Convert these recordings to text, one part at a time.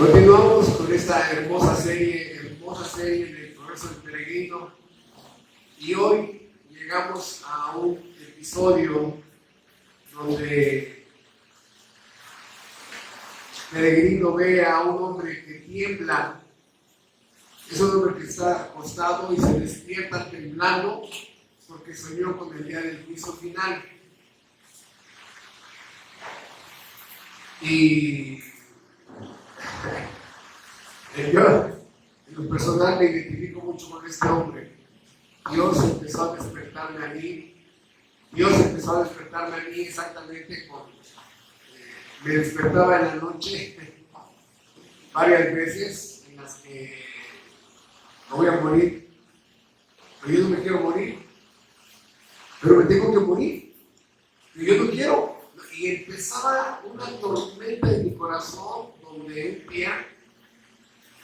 Continuamos con esta hermosa serie del progreso del peregrino, y hoy llegamos a un episodio donde Peregrino ve a un hombre que tiembla. Es un hombre que está acostado y se despierta temblando porque soñó con el día del juicio final. Y yo, en lo personal, me identifico mucho con este hombre. Dios empezó a despertarme a mí exactamente con... me despertaba en la noche varias veces en las que me voy a morir, pero yo no me quiero morir, pero me tengo que morir, pero yo no quiero. Y empezaba una tormenta en mi corazón donde un día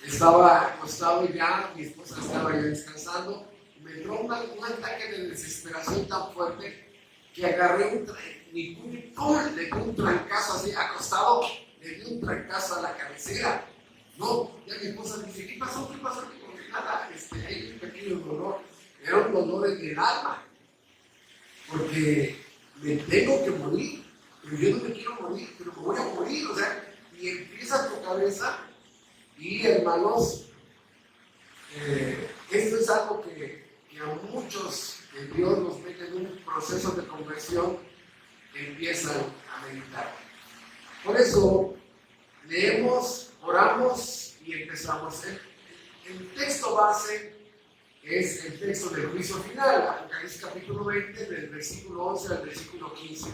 estaba acostado ya, mi esposa estaba ya descansando, y me entró un ataque de desesperación tan fuerte que agarré mi puño, le di un trancazo así, acostado, le di un trancazo a la cabecera. No, ya mi esposa me dice, ¿qué pasó? Porque nada, hay un pequeño dolor, era un dolor en el alma, porque me tengo que morir, pero yo no me quiero morir, pero me voy a morir, o sea, y empieza tu cabeza. Y hermanos, esto es algo que a muchos Dios los mete en un proceso de conversión, empiezan a meditar. Por eso leemos, oramos y empezamos. El texto base es el texto del juicio final, Apocalipsis capítulo 20, del versículo 11 al versículo 15.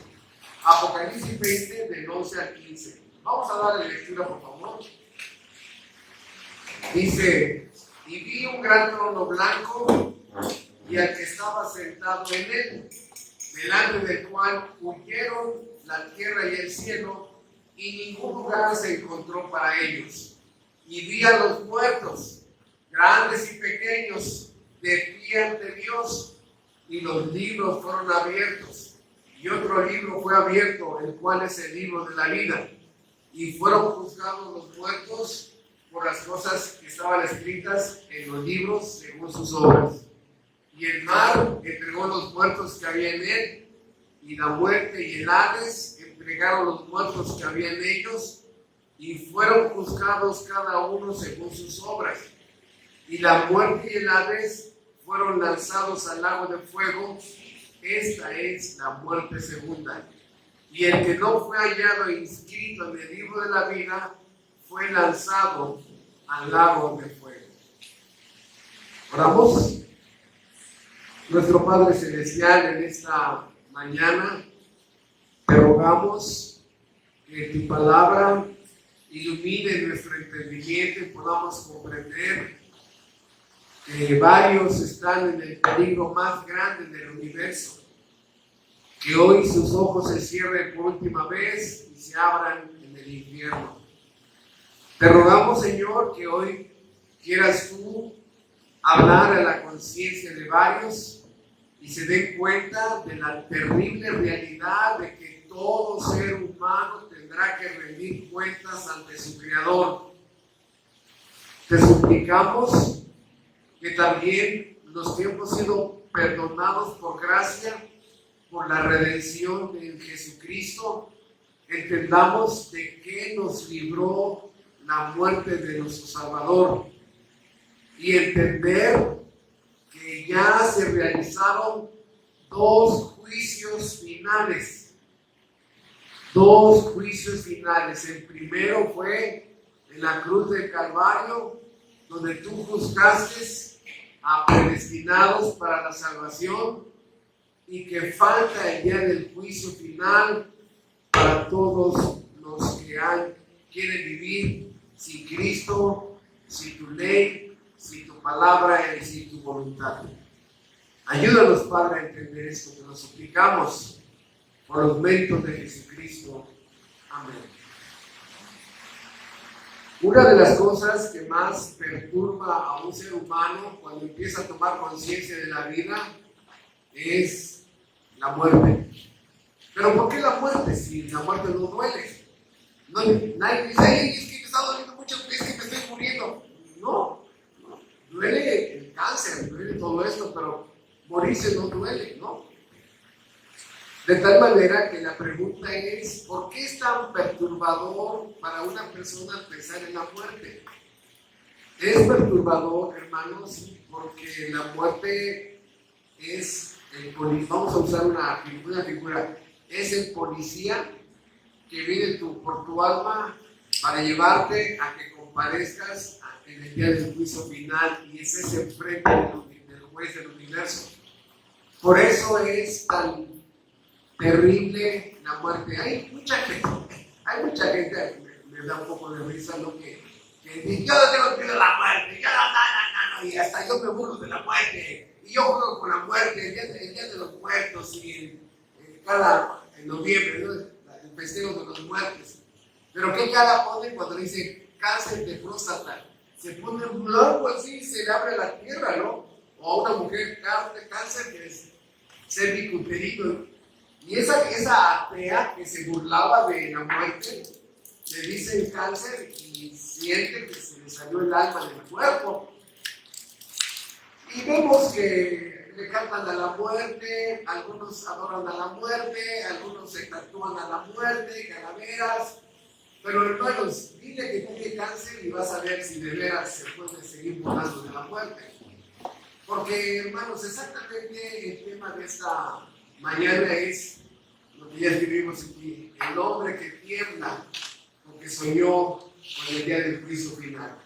Apocalipsis 20, del 11 al 15. Vamos a darle lectura, por favor. Dice, y vi un gran trono blanco y al que estaba sentado en él, delante del cual huyeron la tierra y el cielo, y ningún lugar se encontró para ellos. Y vi a los muertos, grandes y pequeños, de pie ante Dios, y los libros fueron abiertos. Y otro libro fue abierto, el cual es el libro de la vida. Y fueron juzgados los muertos por las cosas que estaban escritas en los libros según sus obras. Y el mar entregó los muertos que había en él, y la muerte y el Hades entregaron los muertos que había en ellos, y fueron juzgados cada uno según sus obras. Y la muerte y el Hades fueron lanzados al lago de fuego. Esta es la muerte segunda. Y el que no fue hallado e inscrito en el libro de la vida fue lanzado al lago de fuego. Oramos. Nuestro Padre Celestial, en esta mañana te rogamos que tu palabra ilumine nuestro entendimiento y podamos comprender que varios están en el peligro más grande del universo, que hoy sus ojos se cierren por última vez y se abran en el infierno. Te rogamos, Señor, que hoy quieras tú hablar a la conciencia de varios y se den cuenta de la terrible realidad de que todo ser humano tendrá que rendir cuentas ante su Creador. Te suplicamos que también los que hemos sido perdonados por gracia, por la redención de Jesucristo, entendamos de qué nos libró la muerte de nuestro Salvador, y entender que ya se realizaron dos juicios finales. El primero fue en la cruz del Calvario, donde tú juzgaste a predestinados para la salvación, y que falta el día del juicio final para todos los que quieren vivir sin Cristo, sin tu ley, sin tu palabra y sin tu voluntad. Ayúdanos, Padre, a entender esto, que nos suplicamos por los méritos de Jesucristo. Amén. Una de las cosas que más perturba a un ser humano cuando empieza a tomar conciencia de la vida es la muerte. Pero ¿por qué la muerte? Si la muerte no duele. Nadie dice, es que me está doliendo muchas veces. todo esto, pero morirse no duele, ¿no? De tal manera que la pregunta es, ¿por qué es tan perturbador para una persona pensar en la muerte? Es perturbador, hermanos, porque la muerte es el policía, vamos a usar una figura, es el policía que viene por tu alma para llevarte a que comparezcas en el día del juicio final, y ese es enfrente del juez del universo. Por eso es tan terrible la muerte. Hay mucha gente, me da un poco de risa, ¿no? Que dice, yo no tengo miedo a la muerte, yo no, y hasta yo me burlo de la muerte, y yo juego con la muerte, el día de los muertos, y en noviembre, ¿no? El festejo de los muertos. Pero ¿qué cara ponen cuando dice cáncer de próstata? Se pone un blanco así y se le abre la tierra, ¿no? O a una mujer cáncer que es cervicuterino. Y esa atea que se burlaba de la muerte, le dicen cáncer y siente que se le salió el alma del cuerpo. Y vemos que le cantan a la muerte, algunos adoran a la muerte, algunos se tatúan a la muerte, calaveras. Pero hermanos, dile que tiene cáncer y vas a ver si de veras se puede seguir burlando de la muerte. Porque, hermanos, exactamente el tema de esta mañana es lo que ya escribimos aquí: el hombre que tiembla porque soñó con el día del juicio final.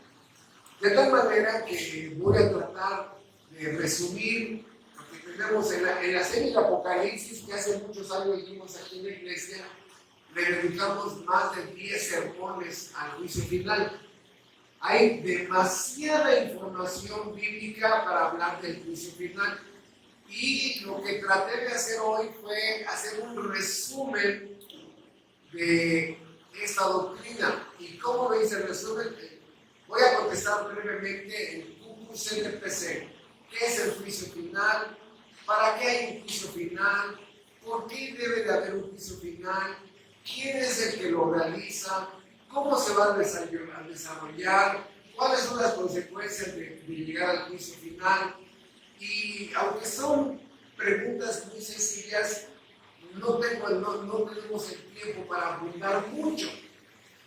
De tal manera que voy a tratar de resumir, porque tenemos en la serie de Apocalipsis, que hace muchos años vimos aquí en la iglesia, le dedicamos más de 10 sermones al juicio final. Hay demasiada información bíblica para hablar del juicio final. Y lo que traté de hacer hoy fue hacer un resumen de esta doctrina. ¿Y cómo lo hice el resumen? Voy a contestar brevemente en QQCNPC. ¿Qué es el juicio final? ¿Para qué hay un juicio final? ¿Por qué debe de haber un juicio final? ¿Quién es el que lo realiza? ¿Cómo se va a desarrollar? ¿Cuáles son las consecuencias de llegar al juicio final? Y aunque son preguntas muy sencillas, no tenemos el tiempo para abundar mucho.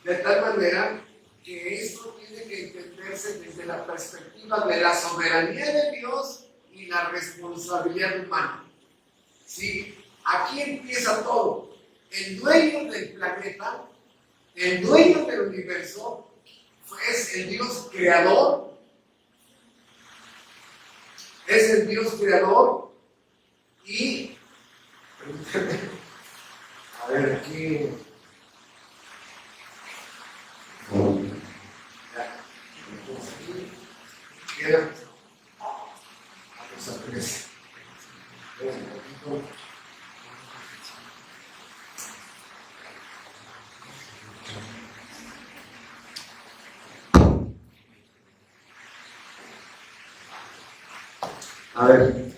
De tal manera que esto tiene que entenderse desde la perspectiva de la soberanía de Dios y la responsabilidad humana. ¿Sí? Aquí empieza todo. El dueño del planeta, el dueño del universo, es el Dios creador. Es el Dios creador. Y a ver, aquí queda a ver,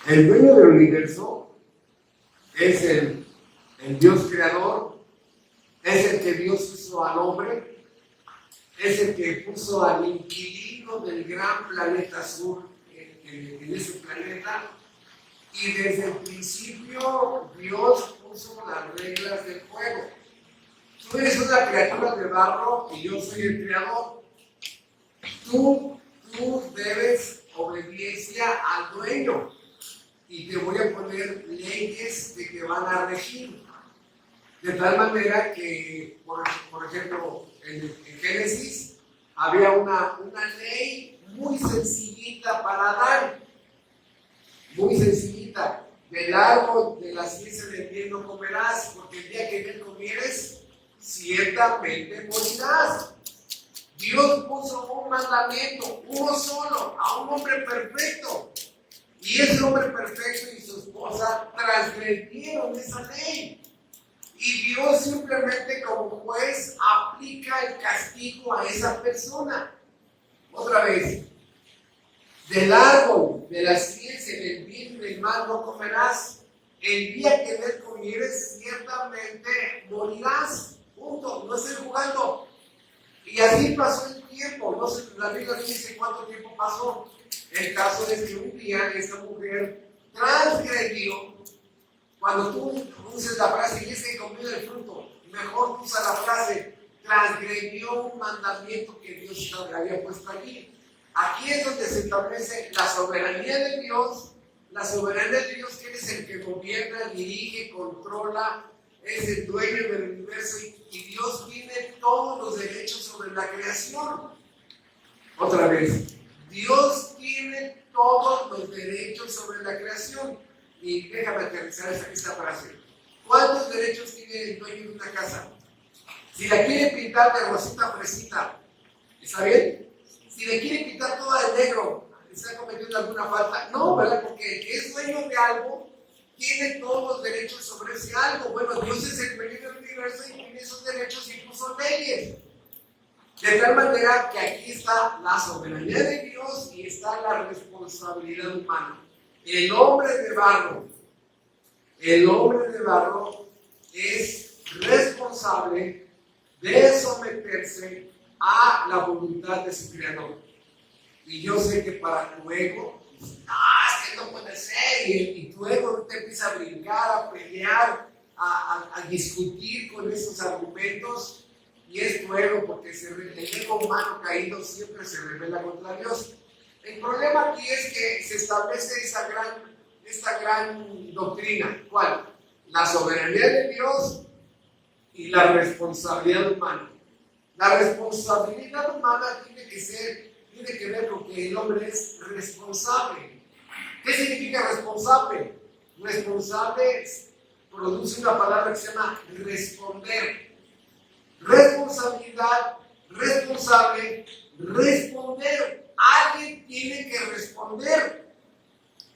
el dueño del universo es el Dios creador, es el que Dios hizo al hombre, es el que puso al inquilino del gran planeta azul en ese planeta, y desde el principio Dios puso las reglas del juego. Tú eres una criatura de barro y yo soy el creador. Tú debes obediencia al dueño y te voy a poner leyes que te van a regir. De tal manera que, por ejemplo, en Génesis había una ley muy sencillita para Adán, muy sencillita. Del árbol de la ciencia del bien no comerás, porque el día que bien comieres, ciertamente morirás. Dios puso un mandamiento, uno solo, a un hombre perfecto. Y ese hombre perfecto y su esposa transgredieron esa ley. Y Dios simplemente como juez aplica el castigo a esa persona. Otra vez, del árbol de la ciencia del bien y del mal no comerás. El día que él comieres, ciertamente morirás. Punto. No estoy jugando. Y así pasó el tiempo, no sé, la Biblia no dice cuánto tiempo pasó. El caso es que un día esta mujer transgredió. Cuando tú uses la frase y es que comió del fruto, mejor usa la frase transgredió un mandamiento que Dios había puesto allí. Aquí es donde se establece la soberanía de Dios. La soberanía de Dios, que es el que gobierna, dirige, controla, es el dueño del universo y Dios tiene todos los derechos sobre la creación. Otra vez, Dios tiene todos los derechos sobre la creación. Y déjame aterrizar esta frase. ¿Cuántos derechos tiene el dueño de una casa? Si la quiere pintar de rosita fresita, ¿está bien? Si le quiere pintar toda de negro, ¿está cometiendo alguna falta? No, ¿verdad? Porque el que es dueño de algo tiene todos los derechos sobre ese algo. Bueno, Dios es el dueño del universo y tiene esos derechos y puso leyes. De tal manera que aquí está la soberanía de Dios y está la responsabilidad humana. El hombre de barro es responsable de someterse a la voluntad de su creador. Y yo sé que para tu ego, es que no puede ser, y tu ego te empieza a brincar, a pelear, a discutir con esos argumentos, y es tu ego, porque el ego humano caído siempre se rebela contra Dios. El problema aquí es que se establece esta gran doctrina. ¿Cuál? La soberanía de Dios y la responsabilidad humana. La responsabilidad humana tiene que ver con que el hombre es responsable. ¿Qué significa responsable? Responsable produce una palabra que se llama responder. Responsabilidad, responsable, responder. Alguien tiene que responder.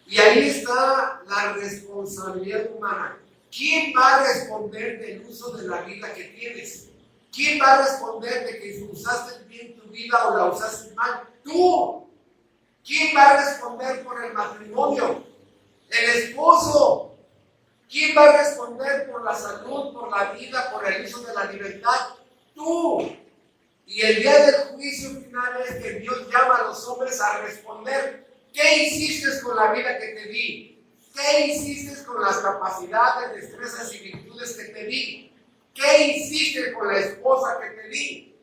Y ahí está la responsabilidad humana. ¿Quién va a responder del uso de la vida que tienes? ¿Quién va a responder de que usaste bien tu vida o la usaste mal? Tú. ¿Quién va a responder por el matrimonio? El esposo. ¿Quién va a responder por la salud, por la vida, por el uso de la libertad? Tú. Y el día del juicio final es que Dios llama a los hombres a responder. ¿Qué hiciste con la vida que te di? ¿Qué hiciste con las capacidades, destrezas y virtudes que te di? ¿Qué hiciste con la esposa que te di?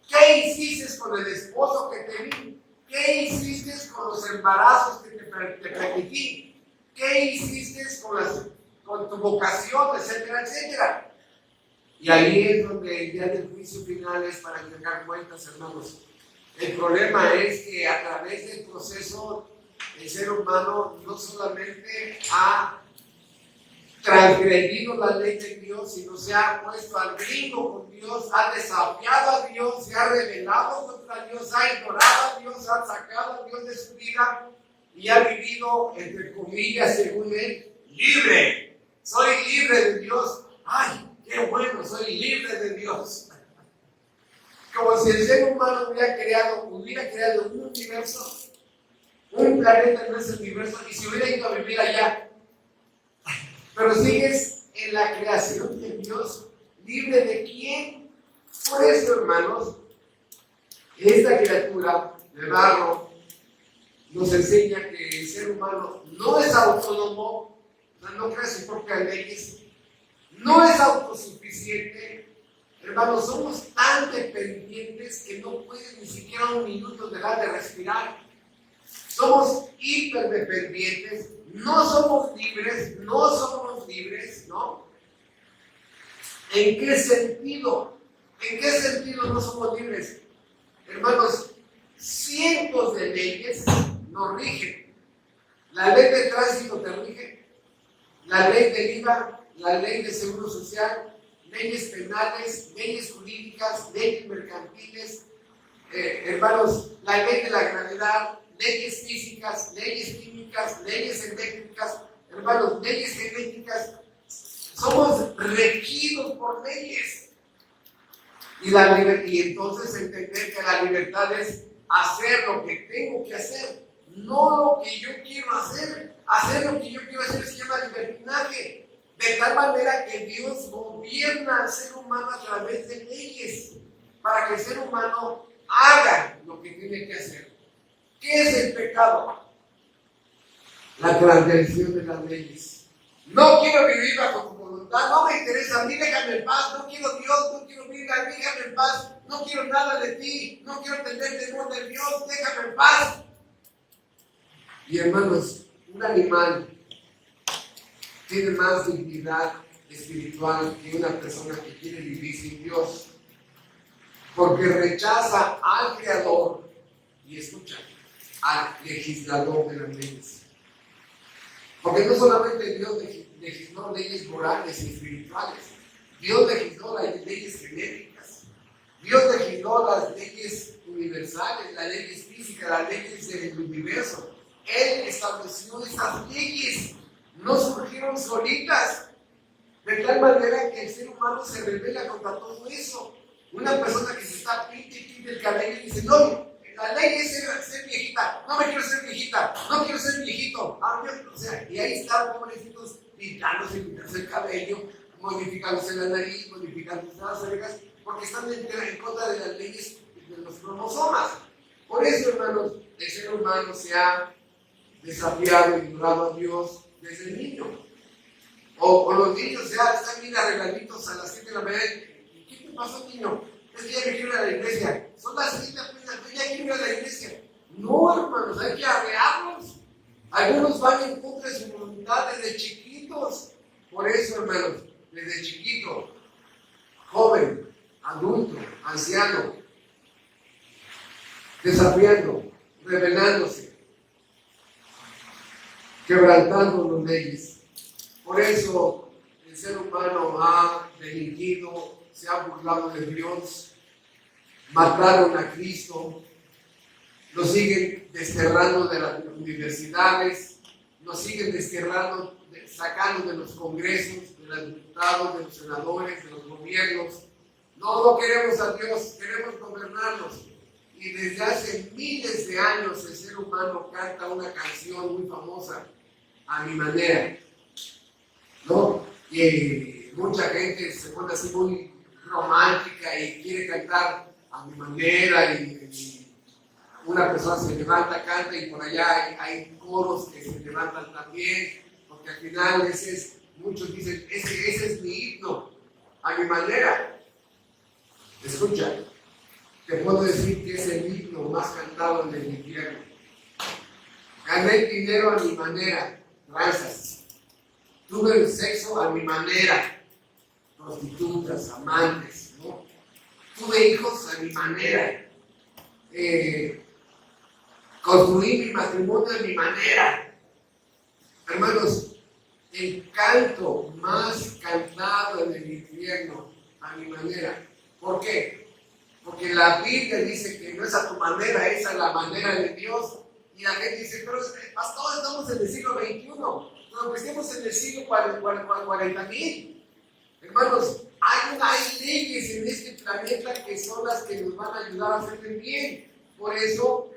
¿Qué hiciste con el esposo que te di? ¿Qué hiciste con los embarazos que te permití? ¿Qué hiciste con tu vocación, etcétera, etcétera? Y ahí es donde el día del juicio final es para entregar cuentas, hermanos. El problema es que a través del proceso el ser humano no solamente ha transgredido la ley de Dios, sino se ha puesto al brinco con Dios, ha desafiado a Dios, se ha rebelado contra Dios, ha ignorado a Dios, ha sacado a Dios de su vida y ha vivido, entre comillas, según él, libre. Soy libre de Dios. ¡Ay, qué bueno! Soy libre de Dios. Como si el ser humano hubiera creado un universo, un planeta en ese universo y se hubiera ido a vivir allá. Pero sigues en la creación de Dios, libre de quién. Por eso, hermanos, esta criatura de barro nos enseña que el ser humano no es autónomo, no crea sus propias leyes, no es autosuficiente. Hermanos, somos tan dependientes que no puedes ni siquiera un minuto dejar de respirar. Somos hiperdependientes, no somos libres, ¿no? ¿En qué sentido? ¿En qué sentido no somos libres? Hermanos, cientos de leyes nos rigen. La ley de tránsito te rige, la ley del IVA, la ley de seguro social, leyes penales, leyes jurídicas, leyes mercantiles, hermanos, la ley de la gravedad, leyes físicas, leyes químicas, leyes eléctricas, hermanos, leyes genéticas. Somos regidos por leyes. Y entonces entender que la libertad es hacer lo que tengo que hacer, no lo que yo quiero hacer. Hacer lo que yo quiero hacer se llama libertinaje. De tal manera que Dios gobierna al ser humano a través de leyes, para que el ser humano haga lo que tiene que hacer. ¿Qué es el pecado? La transgresión de las leyes. No quiero vivir bajo tu voluntad, no me interesa, a mí déjame en paz, no quiero Dios, no quiero vida, déjame en paz, no quiero nada de ti, no quiero tener temor de Dios, déjame en paz. Y hermanos, un animal tiene más dignidad espiritual que una persona que quiere vivir sin Dios, porque rechaza al Creador y escucha al legislador de las leyes. Porque no solamente Dios legisló leyes morales y espirituales, Dios legisló las leyes genéticas, Dios legisló las leyes universales, las leyes físicas, las leyes del universo. Él estableció esas leyes, no surgieron solitas, de tal manera que el ser humano se rebela contra todo eso. Una persona que se está pinte el cabello y dice, no, la ley es ser viejita, no me quiero ser viejita, no quiero ser viejito. O sea, y ahí están pobrecitos pintándose el cabello, modificándose la nariz, modificándose las orejas, porque están en contra de las leyes de los cromosomas. Por eso, hermanos, el ser humano se ha desafiado y ignorado a Dios desde niño. O los niños ya están bien arregladitos a las 7 de la mañana. ¿Y qué te pasó, niño? Es que ya me quiero ir a la iglesia. Son las 7 apenas, ya quiero ir a la iglesia. No, hermanos, hay que arrearlos. Algunos van en contra de su voluntad desde chiquitos. Por eso, hermanos, desde chiquito, joven, adulto, anciano, desafiando, rebelándose, quebrantando las leyes. Por eso el ser humano ha delinquido, se ha burlado de Dios, mataron a Cristo, lo siguen desterrando de las universidades, lo siguen desterrando, sacando de los congresos, de los diputados, de los senadores, de los gobiernos. No queremos a Dios, queremos gobernarnos. Y desde hace miles de años el ser humano canta una canción muy famosa, a mi manera, ¿no? Y mucha gente se pone así muy romántica y quiere cantar a mi manera y una persona se levanta, canta y por allá hay coros que se levantan también, porque al final muchos dicen, ese es mi himno, a mi manera. Escucha, te puedo decir que es el himno más cantado en el infierno. Gané dinero a mi manera, tranzas. Tuve el sexo a mi manera, prostitutas, amantes, ¿no? Tuve hijos a mi manera, construí mi matrimonio a mi manera. Hermanos, el canto más cantado en el infierno a mi manera. ¿Por qué? Porque la Biblia dice que no es a tu manera, es a la manera de Dios. Y la gente dice, pero pastor, estamos en el siglo XXI. Pero estemos en el siglo 40,000. Hermanos, hay leyes en este planeta que son las que nos van a ayudar a hacer el bien. Por eso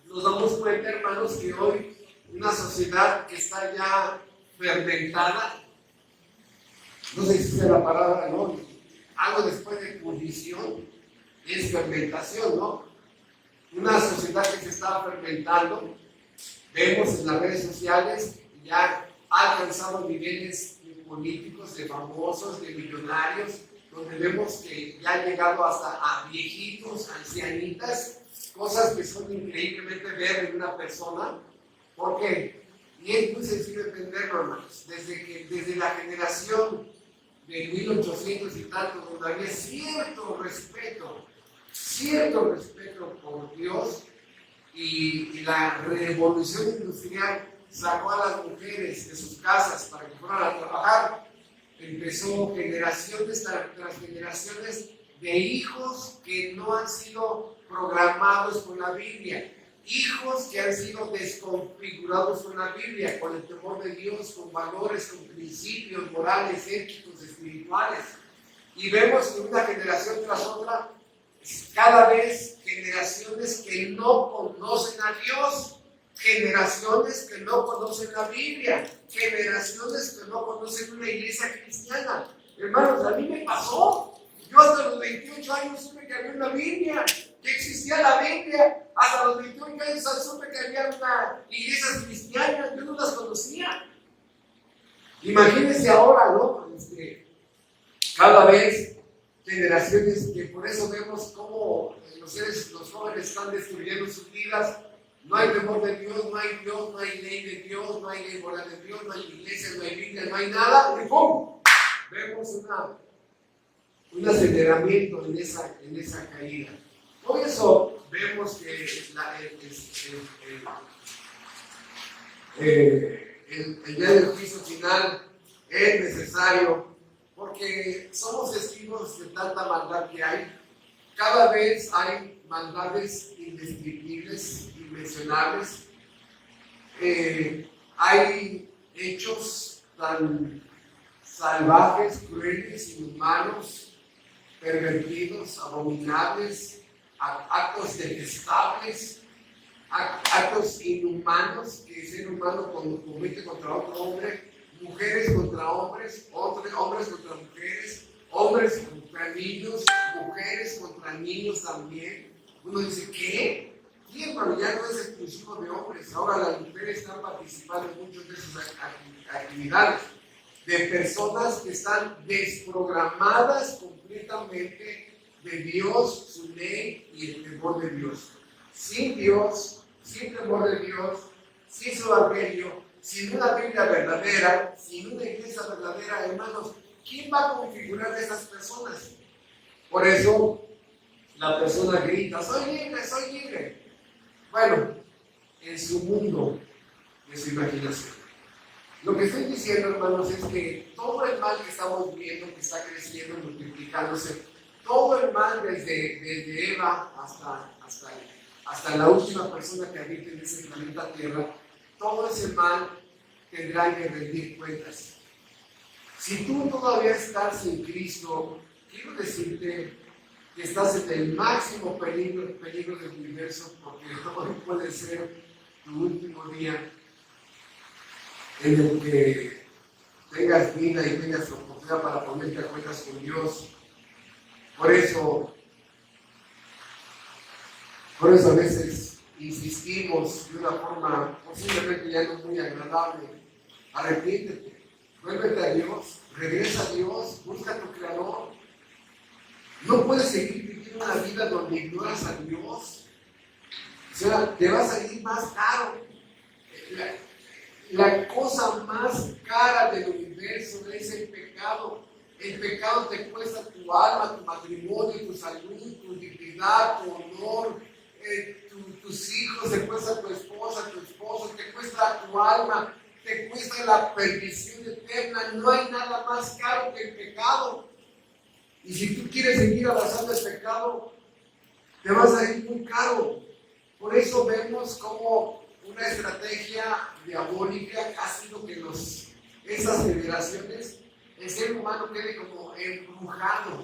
nos damos cuenta, hermanos, que hoy una sociedad que está ya fermentada, no sé si existe la palabra, ¿no? Algo después de pudrición es fermentación, ¿no? Una sociedad que se está fermentando, vemos en las redes sociales, ya ha alcanzado niveles políticos, de famosos, de millonarios, donde vemos que ya ha llegado hasta a viejitos, ancianitas, cosas que son increíblemente ver en una persona. ¿Por qué? Y es muy sencillo entenderlo, hermanos. Desde la generación de 1800 y tanto, donde había cierto respeto por Dios, y la revolución industrial sacó a las mujeres de sus casas para que fueran a trabajar, empezó generaciones tras generaciones de hijos que no han sido programados con la Biblia, hijos que han sido desconfigurados con la Biblia, con el temor de Dios, con valores, con principios morales, éticos, espirituales. Y vemos que una generación tras otra, cada vez generaciones que no conocen a Dios, generaciones que no conocen la Biblia, generaciones que no conocen una iglesia cristiana. Hermanos, a mí me pasó. Yo hasta los 28 años supe que había una Biblia, que existía existía la Biblia. Hasta los 21 años supe que había una iglesia cristiana, yo no las conocía. Imagínense ahora, ¿no? Cada vez generaciones que por eso vemos cómo los jóvenes están destruyendo sus vidas. No hay temor de Dios, no hay Dios, no hay ley de Dios, no hay ley moral de Dios, no hay iglesia, no hay Biblia, no hay nada. Y ¡pum! Vemos un aceleramiento en esa caída. Por eso vemos que el día del juicio final es necesario, porque somos testigos de tanta maldad que hay. Cada vez hay maldades indescriptibles, inmencionables. Hay hechos tan salvajes, crueles, inhumanos, pervertidos, abominables, actos detestables, actos inhumanos que el ser humano comete contra otro hombre, mujeres contra hombres, hombres contra mujeres, hombres contra niños, mujeres contra niños también. Uno dice, ¿qué? Sí, hermano, ya no es exclusivo de hombres, ahora las mujeres están participando en muchas de esas actividades, de personas que están desprogramadas completamente de Dios, su ley y el temor de Dios. Sin Dios, sin temor de Dios, sin su evangelio, sin una Biblia verdadera, sin una iglesia verdadera, hermanos, ¿quién va a configurar a esas personas? Por eso la persona grita, soy libre, soy libre. Bueno, en su mundo, en su imaginación. Lo que estoy diciendo, hermanos, es que todo el mal que estamos viendo, que está creciendo, multiplicándose, todo el mal desde Eva hasta la última persona que habita en ese planeta Tierra, todo ese mal tendrá que rendir cuentas. Si tú todavía estás en Cristo, quiero decirte que estás en el máximo peligro del universo, porque hoy puede ser tu último día en el que tengas vida y tengas oportunidad para ponerte a cuentas con Dios. Por eso a veces insistimos de una forma posiblemente ya no muy agradable. Arrepiéntete, vuélvete a Dios, regresa a Dios, busca a tu Creador. No puedes seguir viviendo una vida donde ignoras a Dios. O sea, te va a salir más caro. La cosa más cara del universo es el pecado. El pecado te cuesta tu alma, tu matrimonio, tu salud, tu dignidad, tu honor, tus hijos, te cuesta tu esposa, tu esposo, te cuesta tu alma, te cuesta la perdición eterna. No hay nada más caro que el pecado. Y si tú quieres seguir avanzando el pecado, te vas a ir muy caro. Por eso vemos como una estrategia diabólica ha sido que esas generaciones, el ser humano quede como embrujado.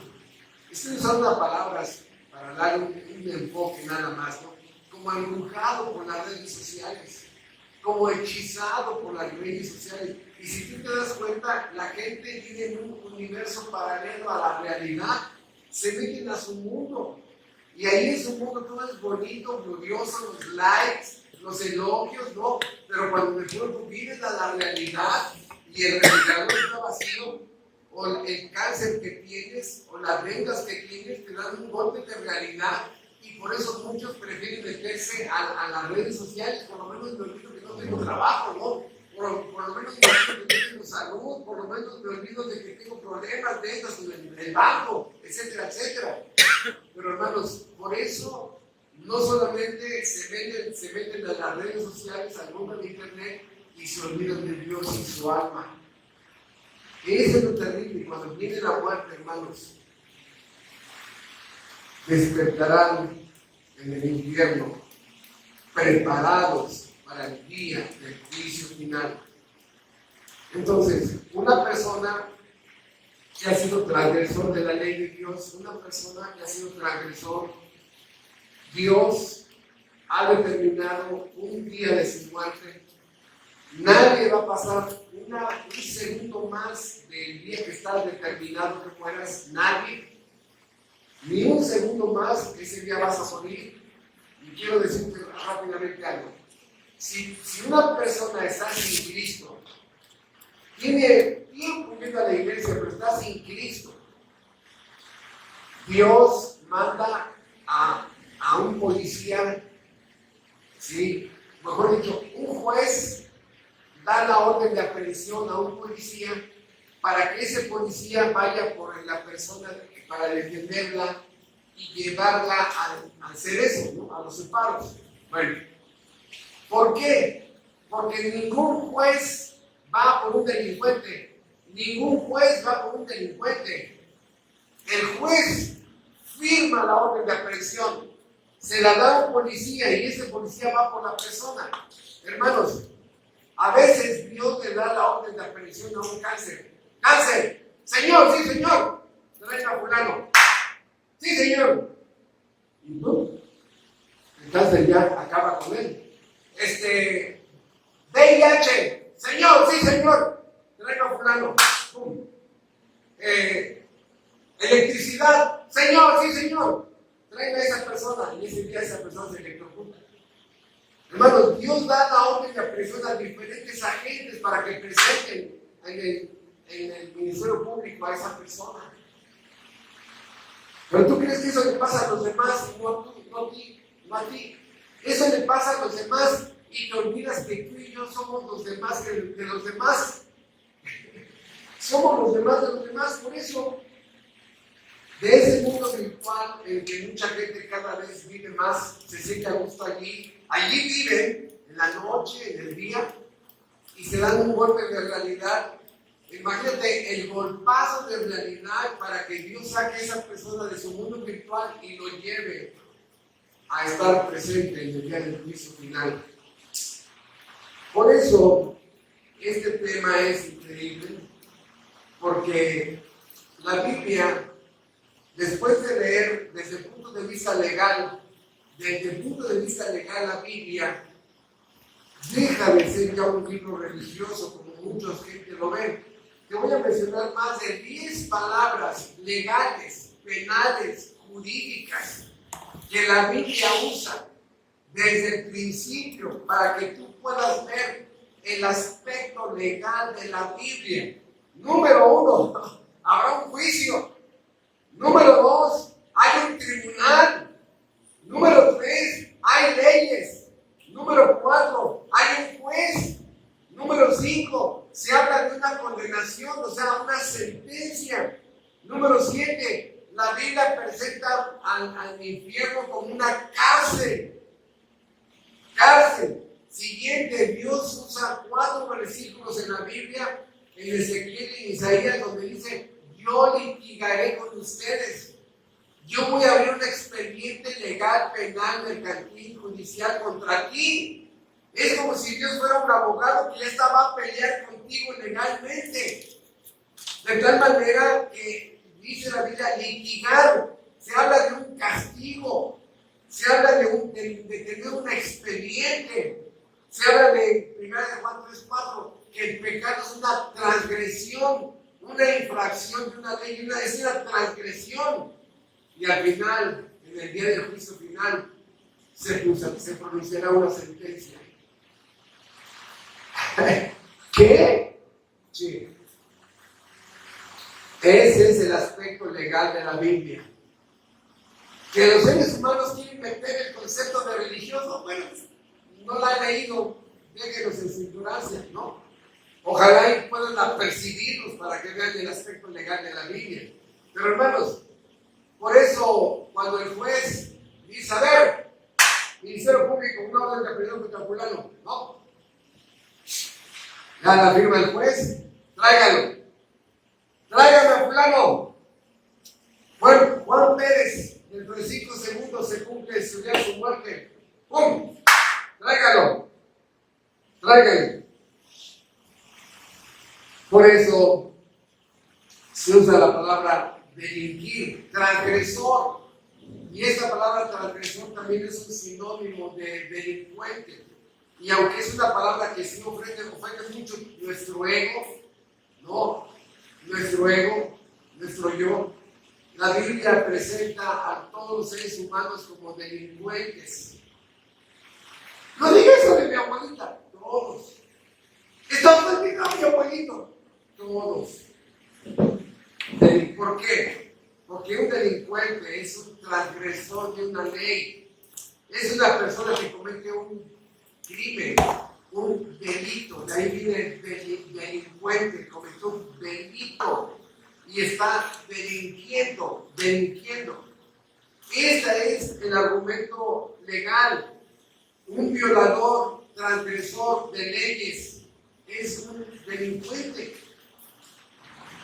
Estoy usando palabras para dar un enfoque nada más, ¿no? Como embrujado por las redes sociales, como hechizado por las redes sociales. Y si tú te das cuenta, la gente vive en un universo paralelo a la realidad, se meten a su mundo. Y ahí en su mundo todo es bonito, glorioso, los likes, los elogios, ¿no? Pero cuando de pronto vives a la realidad y el respirador está vacío, o el cáncer que tienes, o las vendas que tienes, te dan un golpe de realidad. Y por eso muchos prefieren meterse a las redes sociales, por lo menos me olvido que no tengo trabajo, ¿no? Por lo menos me olvido que no tengo salud, por lo menos me olvido de que tengo problemas de estas en el banco, etcétera, etcétera. Pero hermanos, por eso no solamente se meten a las redes sociales, al mundo de internet y se olvidan de Dios y su alma. Eso es lo terrible. Cuando viene la muerte, hermanos, despertarán en el infierno, preparados para el día del juicio final. Entonces, una persona que ha sido transgresor de la ley de Dios, una persona que ha sido transgresor, Dios ha determinado un día de su muerte. Nadie va a pasar un segundo más del día que está determinado que mueras. Nadie. Ni un segundo más, ese día vas a morir. Y quiero decirte rápidamente algo. Si una persona está sin Cristo, tiene tiempo yendo a la iglesia, pero está sin Cristo, Dios manda a un policía, ¿sí? Mejor dicho, un juez da la orden de aprehensión a un policía para que ese policía vaya por la persona para defenderla y llevarla al cerezo, ¿no? A los separos. Bueno, ¿por qué? Porque ningún juez va por un delincuente. Ningún juez va por un delincuente. El juez firma la orden de aprehensión, se la da a un policía y ese policía va por la persona. Hermanos, a veces Dios le da la orden de aprehensión a un cáncer. ¡Cáncer! ¡Señor, sí, señor! Traiga a fulano. ¡Sí, señor! Y no, el cáncer ya acaba con él. VIH. ¡Señor, sí, señor! Traiga a fulano. ¡Pum! Electricidad. ¡Señor, sí, señor! Traiga a esa persona. Y ese día esa persona se electrocuta. Hermanos, Dios da la orden de aprehensión a diferentes agentes para que presenten en el ministerio público a esa persona. Pero tú crees que eso le pasa a los demás, no a ti. Eso le pasa a los demás y te olvidas que tú y yo somos los demás de los demás. Somos los demás de los demás. Por eso, de ese mundo virtual en que mucha gente cada vez vive más, se siente a gusto allí. Allí viven en la noche, en el día, y se dan un golpe de realidad. Imagínate el golpazo de realidad para que Dios saque a esa persona de su mundo virtual y lo lleve a estar presente en el día del juicio final. Por eso, este tema es increíble, porque la Biblia, después de leer desde el punto de vista legal, la Biblia deja de ser ya un libro religioso como muchos gente lo ven. Te voy a mencionar más de 10 palabras legales, penales, jurídicas que la Biblia usa desde el principio para que tú puedas ver el aspecto legal de la Biblia. Número 1, habrá un juicio. Número 2, hay un tribunal. Número 3, hay leyes. Número 4, hay un juez. Número 5, se habla de una condenación, o sea, una sentencia. Número 7, la Biblia presenta al infierno como una cárcel. Siguiente, Dios usa 4 versículos en la Biblia, en Ezequiel y en Isaías, donde dice: yo litigaré con ustedes. Yo voy a abrir un expediente legal, penal, mercantil, judicial contra ti. Es como si Dios fuera un abogado que ya estaba a pelear contigo legalmente. De tal manera que dice la Biblia, litigar, se habla de un castigo, se habla de tener un expediente, se habla de 1 Juan 3:4, que el pecado es una transgresión, una infracción de una ley, es una transgresión. Y al final, en el día del juicio final, se pronunciará una sentencia. ¿Qué? Sí. Ese es el aspecto legal de la Biblia. Que los seres humanos quieren meter el concepto de religioso, bueno, no la han leído, déjenos en su ignorancia, ¿no? Ojalá y puedan apercibirlos para que vean el aspecto legal de la Biblia. Pero hermanos, por eso, cuando el juez dice: a ver, Ministerio Público, una orden de aprehensión contra fulano, no. Ya la firma el juez, tráigalo. Tráigame a fulano. Bueno, Juan Pérez, dentro de 5 segundos se cumple su día de su muerte. ¡Pum! Tráigalo. Por eso se usa la palabra delinquir, transgresor. Y esta palabra transgresor también es un sinónimo de delincuente. Y aunque es una palabra que sí ofende mucho nuestro ego, ¿no? Nuestro yo, la Biblia presenta a todos los seres humanos como delincuentes. No digas eso de mi abuelita. Todos. ¿Está ofendiendo a mi abuelito? Todos. ¿Por qué? Porque un delincuente es un transgresor de una ley. Es una persona que comete un crimen, un delito. De ahí viene el delincuente, cometió un delito y está delinquiendo. Ese es el argumento legal. Un violador, transgresor de leyes, es un delincuente.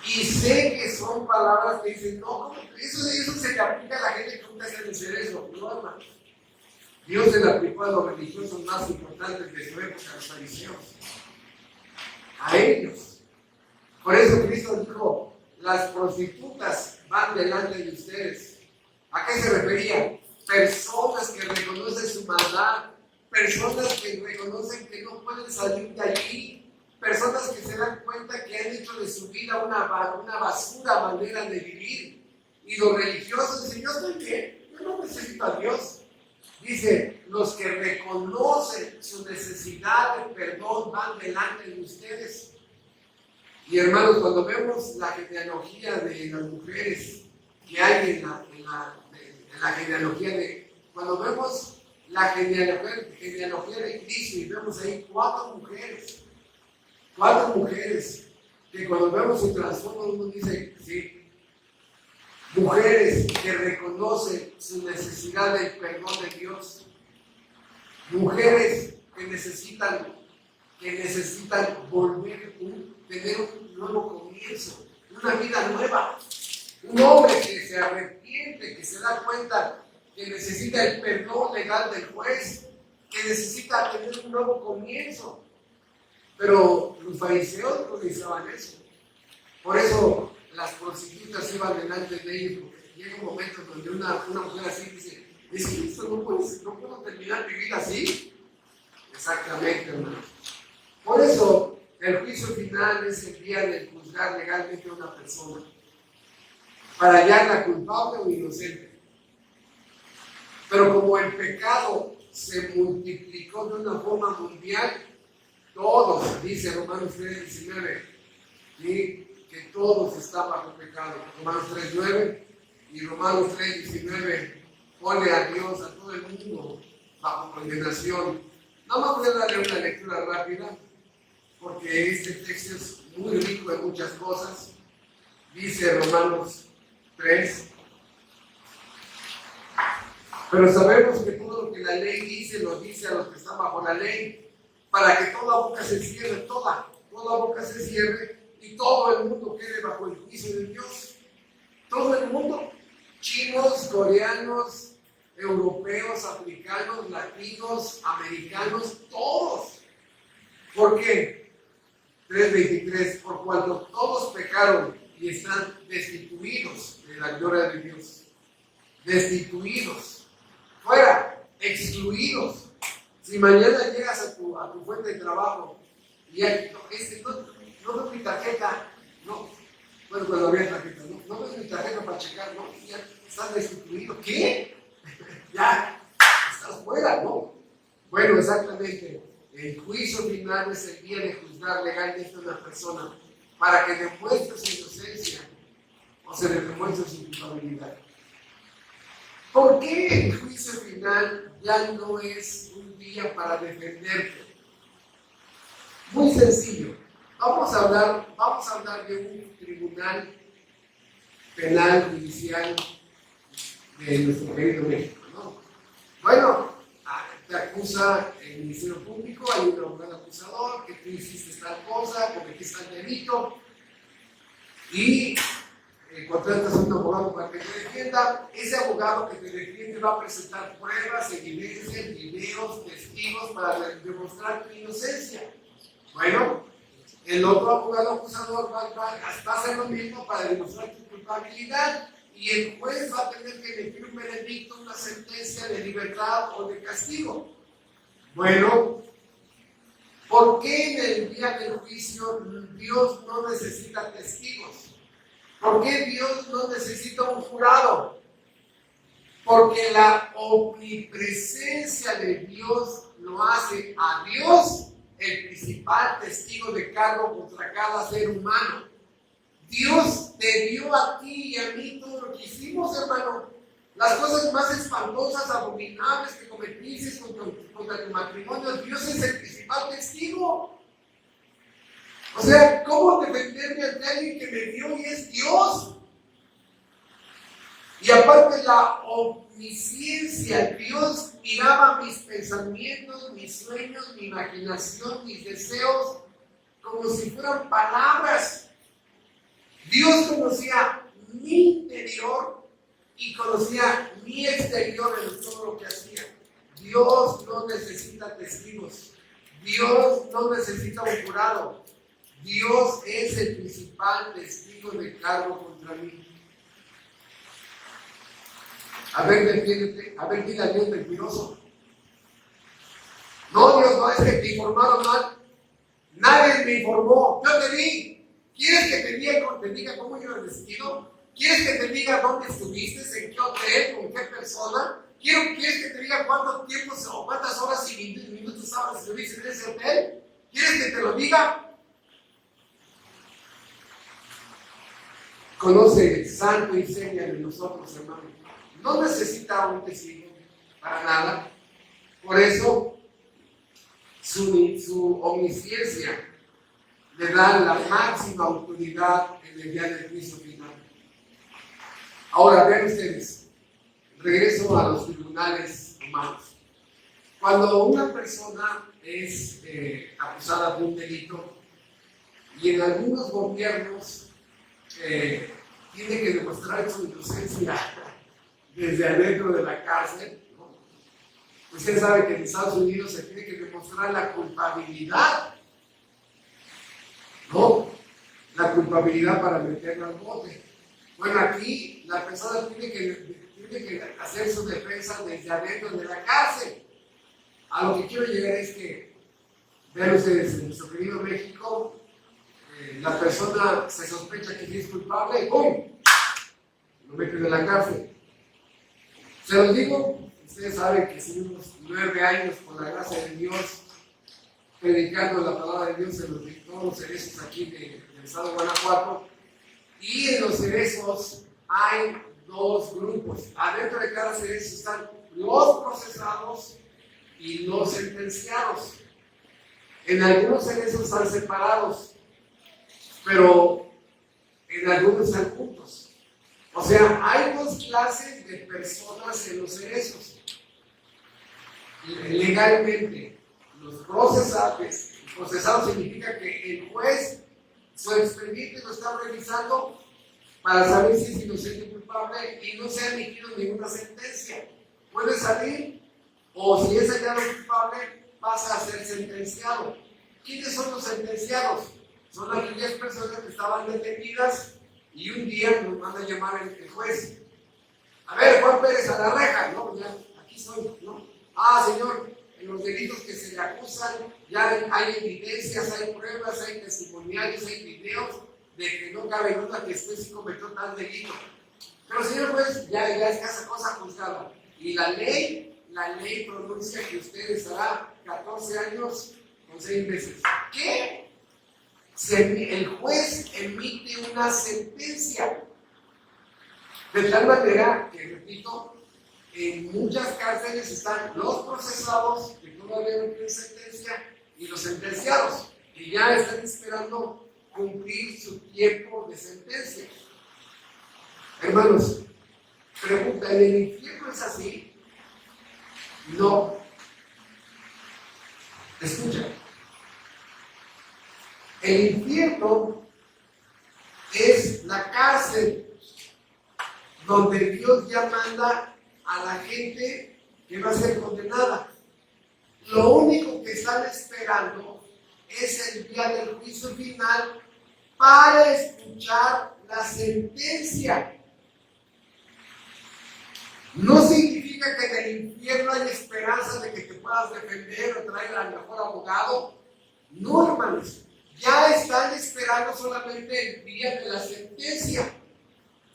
Y sé que son palabras que dicen, no, eso se le aplica a la gente que nunca sabe hacer eso. No, hermano. Dios se le aplicó a los religiosos más importantes de su época, los fariseos. A ellos. Por eso Cristo dijo, las prostitutas van delante de ustedes. ¿A qué se refería? Personas que reconocen su maldad, personas que reconocen que no pueden salir de allí, personas que se dan cuenta que han hecho de su vida una basura manera de vivir. Y los religiosos dicen, yo estoy bien, yo no necesito a Dios. Dice, los que reconocen su necesidad de perdón van delante de ustedes. Y hermanos, cuando vemos la genealogía de las mujeres que hay en la genealogía cuando vemos la genealogía de Cristo y vemos ahí cuatro mujeres, que cuando vemos su trasfondo uno dice, sí, mujeres que reconocen su necesidad del perdón de Dios, mujeres que necesitan volver, tener un nuevo comienzo, una vida nueva, un hombre que se arrepiente, que se da cuenta que necesita el perdón legal del juez, que necesita tener un nuevo comienzo. Pero los fariseos no utilizaban eso. Por eso las prostitutas iban delante de ellos, porque llega un momento donde una mujer así dice, es que esto no puedo terminar mi vida así. Exactamente, hermano. Por eso el juicio final es el día de juzgar legalmente a una persona, para hallarla culpable o inocente. Pero como el pecado se multiplicó de una forma mundial, todos, dice Romanos 3:19, ¿sí? Que todos están bajo pecado. Romanos 3:9 y Romanos 3:19 pone a Dios, a todo el mundo, bajo condenación. No me voy a darle una lectura rápida, porque este texto es muy rico en muchas cosas. Dice Romanos 3. Pero sabemos que todo lo que la ley dice, lo dice a los que están bajo la ley, para que toda boca se cierre, toda boca se cierre, y todo el mundo quede bajo el juicio de Dios. Todo el mundo, chinos, coreanos, europeos, africanos, latinos, americanos, todos. ¿Por qué? 3:23, por cuanto todos pecaron y están destituidos de la gloria de Dios. Destituidos, fuera, excluidos. Si mañana llegas a tu fuente de trabajo y no veo mi tarjeta, no, bueno, cuando había tarjeta, no veo mi tarjeta para checar, no, ya estás destituido. ¿Qué? Ya estás fuera, ¿no? Bueno, exactamente. El juicio final es el día de juzgar legalmente a una persona para que demuestre su inocencia o se le demuestre su culpabilidad. ¿Por qué el juicio final ya no es un día para defenderte? Muy sencillo. Vamos a hablar de un tribunal penal judicial de nuestro querido México, ¿no? Bueno, te acusa el Ministerio Público, hay un abogado acusador, que tú hiciste tal cosa, cometiste tal delito, y contratas a un abogado para que te defienda. Ese abogado que te defiende va a presentar pruebas, evidencias, videos, testigos para demostrar tu inocencia. Bueno, el otro abogado acusador va a hacer lo mismo para demostrar tu culpabilidad, y el juez va a tener que emitir un veredicto, una sentencia de libertad o de castigo. Bueno, ¿por qué en el día del juicio Dios no necesita testigos? ¿Por qué Dios no necesita un jurado? Porque la omnipresencia de Dios lo hace a Dios el principal testigo de cargo contra cada ser humano. Dios te dio a ti y a mí todo lo que hicimos, hermano. Las cosas más espantosas, abominables que cometiste contra tu matrimonio, Dios es el principal testigo. O sea, ¿cómo defenderme ante alguien que me dio y es Dios? Y aparte la omnisciencia, Dios miraba mis pensamientos, mis sueños, mi imaginación, mis deseos, como si fueran palabras. Dios conocía mi interior y conocía mi exterior en todo lo que hacía. Dios no necesita testigos. Dios no necesita un jurado. Dios es el principal testigo de cargo contra mí. A ver, defiéndete. A ver, dile a Dios mentiroso. No, Dios, no, es que te informaron mal. Nadie me informó. Yo te vi. ¿Quieres que te diga cómo iba vestido? ¿Quieres que te diga dónde estuviste? ¿En qué hotel? ¿Con qué persona? ¿Quieres que te diga cuánto tiempo o cuántas horas y minutos estuviste en ese hotel? ¿Quieres que te lo diga? Conoce santo y seña de nosotros, hermano. No necesita un testigo para nada. Por eso, su omnisciencia le da la máxima autoridad en el día del juicio final. Ahora, vean ustedes, regreso a los tribunales humanos. Cuando una persona es acusada de un delito, y en algunos gobiernos tiene que demostrar su inocencia desde adentro de la cárcel, ¿no? Usted sabe que en Estados Unidos se tiene que demostrar la culpabilidad, ¿no? La culpabilidad para meterla al bote. Bueno, aquí la persona tiene que hacer su defensa desde adentro de la cárcel. A lo que quiero llegar es que, vean ustedes, en nuestro querido México, la persona se sospecha que es culpable y ¡pum! Lo meten en la cárcel. Se los digo, ustedes saben que seguimos 9 años por la gracia de Dios predicando la palabra de Dios en todos los cerezos aquí del estado de Guanajuato. Y en los cerezos hay 2 grupos. Adentro de cada cerezo están los procesados y los sentenciados. En algunos cerezos están separados, pero en algunos están juntos. O sea, hay 2 clases de personas en los cerezos. Legalmente, los procesados significa que el juez, su expediente lo está revisando para saber si es inocente o culpable y no se ha emitido ninguna sentencia. Puede salir, o si es hallado culpable, pasa a ser sentenciado. ¿Quiénes son los sentenciados? Son aquellas personas que estaban detenidas y un día nos manda a llamar el juez. A ver, Juan Pérez, a la reja, ¿no? Ya, aquí soy, ¿no? Ah, señor, en los delitos que se le acusan, ya hay evidencias, hay pruebas, hay testimoniales, hay videos de que no cabe duda que usted sí cometió tal delito. Pero, señor juez, ya es casa cosa juzgada. Y la ley pronuncia que usted estará 14 años con 6 meses. ¿Qué? El juez emite una sentencia. De tal manera que, repito, en muchas cárceles están los procesados que todavía no tienen sentencia y los sentenciados que ya están esperando cumplir su tiempo de sentencia. Hermanos, pregunta, ¿en el infierno es así? No. Escucha. El infierno es la cárcel donde Dios ya manda a la gente que va a ser condenada. Lo único que están esperando es el día del juicio final para escuchar la sentencia. No significa que en el infierno hay esperanza de que te puedas defender o traer al mejor abogado. No, hermanos. Ya están esperando solamente el día de la sentencia.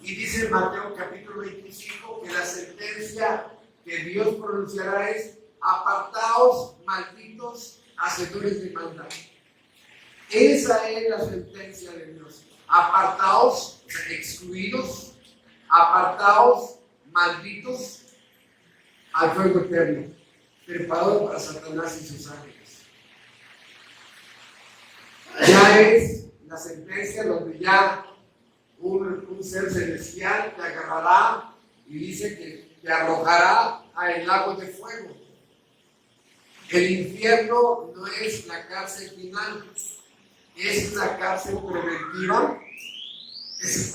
Y dice en Mateo capítulo 25 que la sentencia que Dios pronunciará es: apartaos, malditos, hacedores de maldad. Esa es la sentencia de Dios. Apartaos, o sea, excluidos, apartaos, malditos, al fuego eterno, preparado para Satanás y sus ángeles. Ya es la sentencia donde ya un ser celestial te agarrará y dice que te arrojará al lago de fuego. El infierno no es la cárcel final, es una cárcel preventiva. Es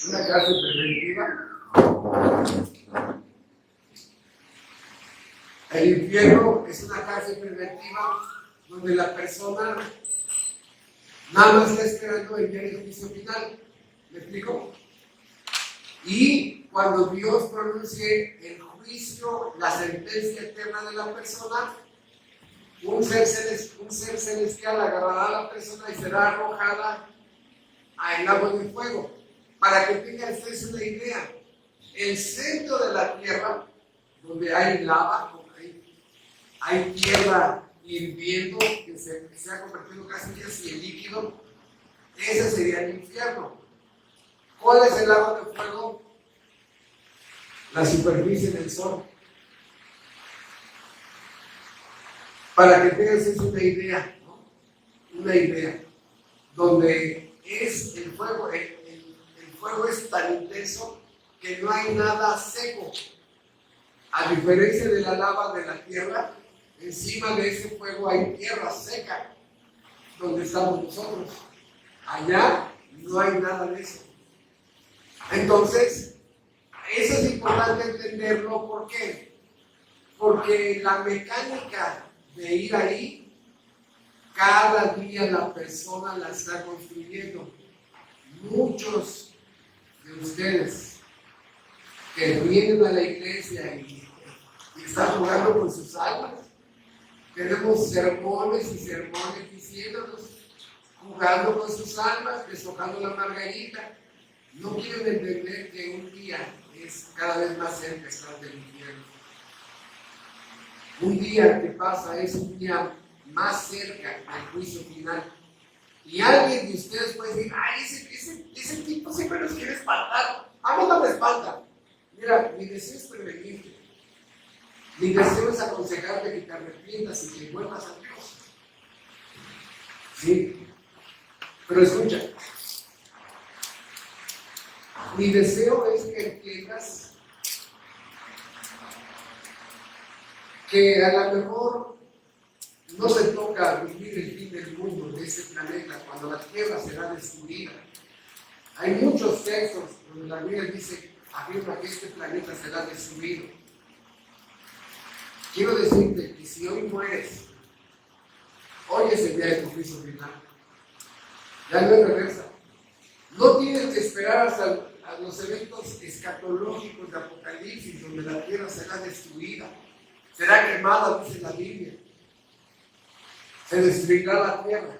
una cárcel preventiva. El infierno es una cárcel preventiva donde la persona nada más está esperando el día del juicio final. ¿Me explico? Y cuando Dios pronuncie el juicio, la sentencia eterna de la persona, un ser celestial agarrará a la persona y será arrojada al lago de fuego. Para que tengan ustedes una idea, el centro de la tierra, donde hay lava, hay tierra hirviendo que se ha convertido casi en líquido, ese sería el infierno. ¿Cuál es el lago de fuego? La superficie del sol. Para que tengas una idea, ¿no? Una idea, donde es el fuego, el fuego es tan intenso que no hay nada seco. A diferencia de la lava de la tierra, encima de ese fuego hay tierra seca, donde estamos nosotros. Allá no hay nada de eso. Entonces, eso es importante entenderlo. ¿Por qué? Porque la mecánica de ir ahí, cada día la persona la está construyendo. Muchos de ustedes que vienen a la iglesia y están jugando con sus almas, tenemos sermones y sermones diciéndonos, jugando con sus almas, deshojando la margarita. No quieren entender que un día es cada vez más cerca estar del infierno. Un día que pasa es un día más cerca del juicio final. Y alguien de ustedes puede decir, ay, ese tipo siempre nos quiere espantar. A mí no me espanta. Mira, mi deseo es prevenirte. Mi deseo es aconsejarte que te arrepientas y que vuelvas a Dios. Sí. Pero escucha. Mi deseo es que entiendas que a lo mejor no se toca vivir el fin del mundo de ese planeta cuando la Tierra será destruida. Hay muchos textos donde la Biblia afirma que este planeta será destruido. Quiero decirte que si hoy mueres, hoy es el día de tu juicio final. Ya no es reversa. No tienes que esperar hasta a los eventos escatológicos de Apocalipsis, donde la tierra será destruida, será quemada, dice la Biblia. Se destruirá la tierra.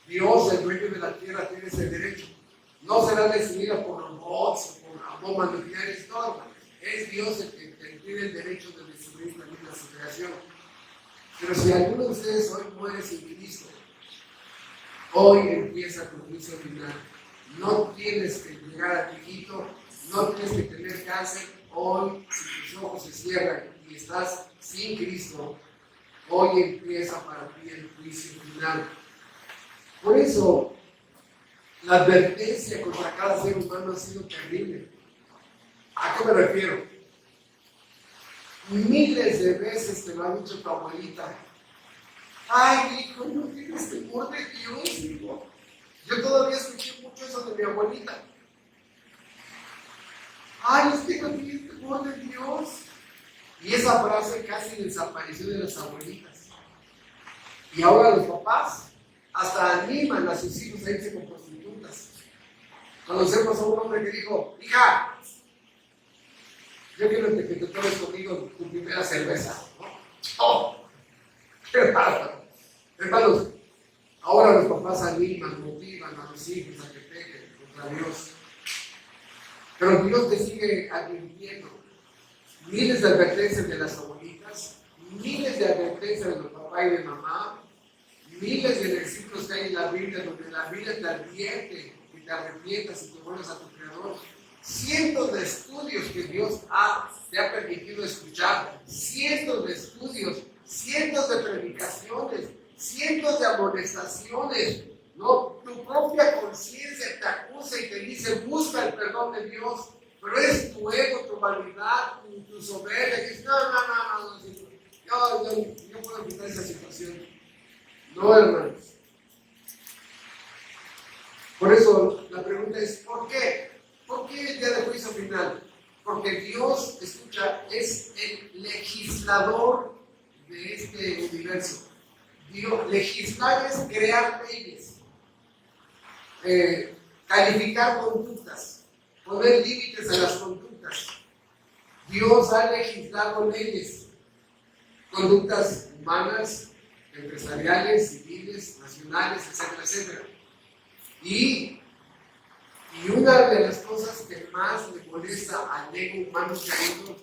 Dios, el dueño de la tierra, tiene ese derecho. No será destruida por robots, por bombas nucleares, no. Es Dios el que tiene el derecho de destruir también la su creación. Pero si alguno de ustedes hoy muere sin Cristo, hoy empieza tu juicio final. No tienes que llegar a viejito, no tienes que tener cáncer. Hoy, si tus ojos se cierran y estás sin Cristo, hoy empieza para ti el juicio final. Por eso, la advertencia contra cada ser humano ha sido terrible. ¿A qué me refiero? Miles de veces te lo ha dicho tu abuelita. Ay, hijo, no tienes temor de Dios, hijo. Yo todavía escuché mucho eso de mi abuelita. Ay, es que no tienes temor de Dios. Y esa frase casi desapareció de las abuelitas. Y ahora los papás hasta animan a sus hijos a irse con prostitutas. Conocemos a un hombre que dijo, hija, yo quiero que te tomes conmigo tu primera cerveza. ¡Oh! ¡Qué bárbaro! Hermanos, ahora los papás animan, motivan a los hijos a que pequen contra Dios. Pero Dios te sigue advirtiendo. Miles de advertencias de las abuelitas, miles papá y de mamá, miles de versículos que hay en la Biblia donde la Biblia te advierte que te arrepientas y te vuelvas a tu Creador. Cientos de estudios que Dios te ha permitido escuchar, cientos de estudios, cientos de predicaciones, cientos de amonestaciones, ¿no? Tu propia conciencia te acusa y te dice, busca el perdón de Dios, pero es tu ego, tu vanidad, tu soberbia, que dices, no, yo puedo quitar esa situación. No, hermanos. Por eso la pregunta es, ¿por qué? ¿Por qué el día de juicio final? Porque Dios, escucha, es el legislador de este universo. Dios, legislar es crear leyes, calificar conductas, poner límites a las conductas. Dios ha legislado leyes, conductas humanas, empresariales, civiles, nacionales, etcétera, etcétera. Y una de las cosas que más le molesta al ego humano caído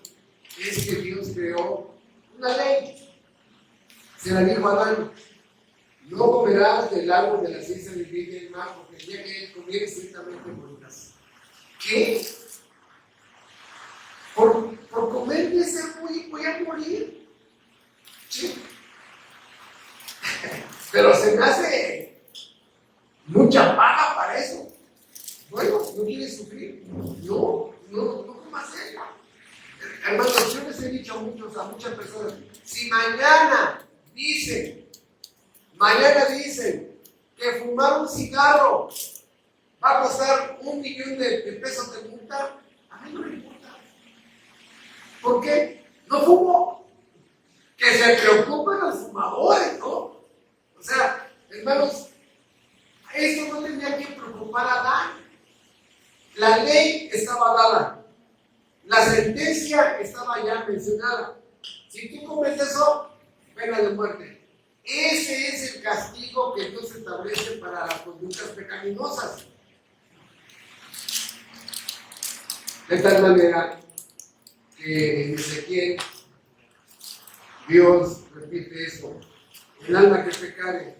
es que Dios creó una ley. Se la dijo a Adán: no comerás del árbol de la ciencia del bien y del mal, porque el día que comieres ciertamente morirás. ¿Qué? Por comer de ese voy a morir. Sí. Pero se me hace mucha paga para eso. Bueno, ¿no quieres sufrir? No comas eso. Hermanos, yo les he dicho a muchas personas, si mañana dicen que fumar un cigarro va a costar $1,000,000 de pesos de multa, a mí no me importa. ¿Por qué? No fumo. Que se preocupen los fumadores, ¿no? O sea, hermanos, eso no tenía que preocupar a Adán. La ley estaba dada. La sentencia estaba ya mencionada. Si tú comes eso, pena de muerte. Ese es el castigo que Dios establece para las conductas pecaminosas. De tal manera que en Ezequiel Dios repite eso: el alma que pecare,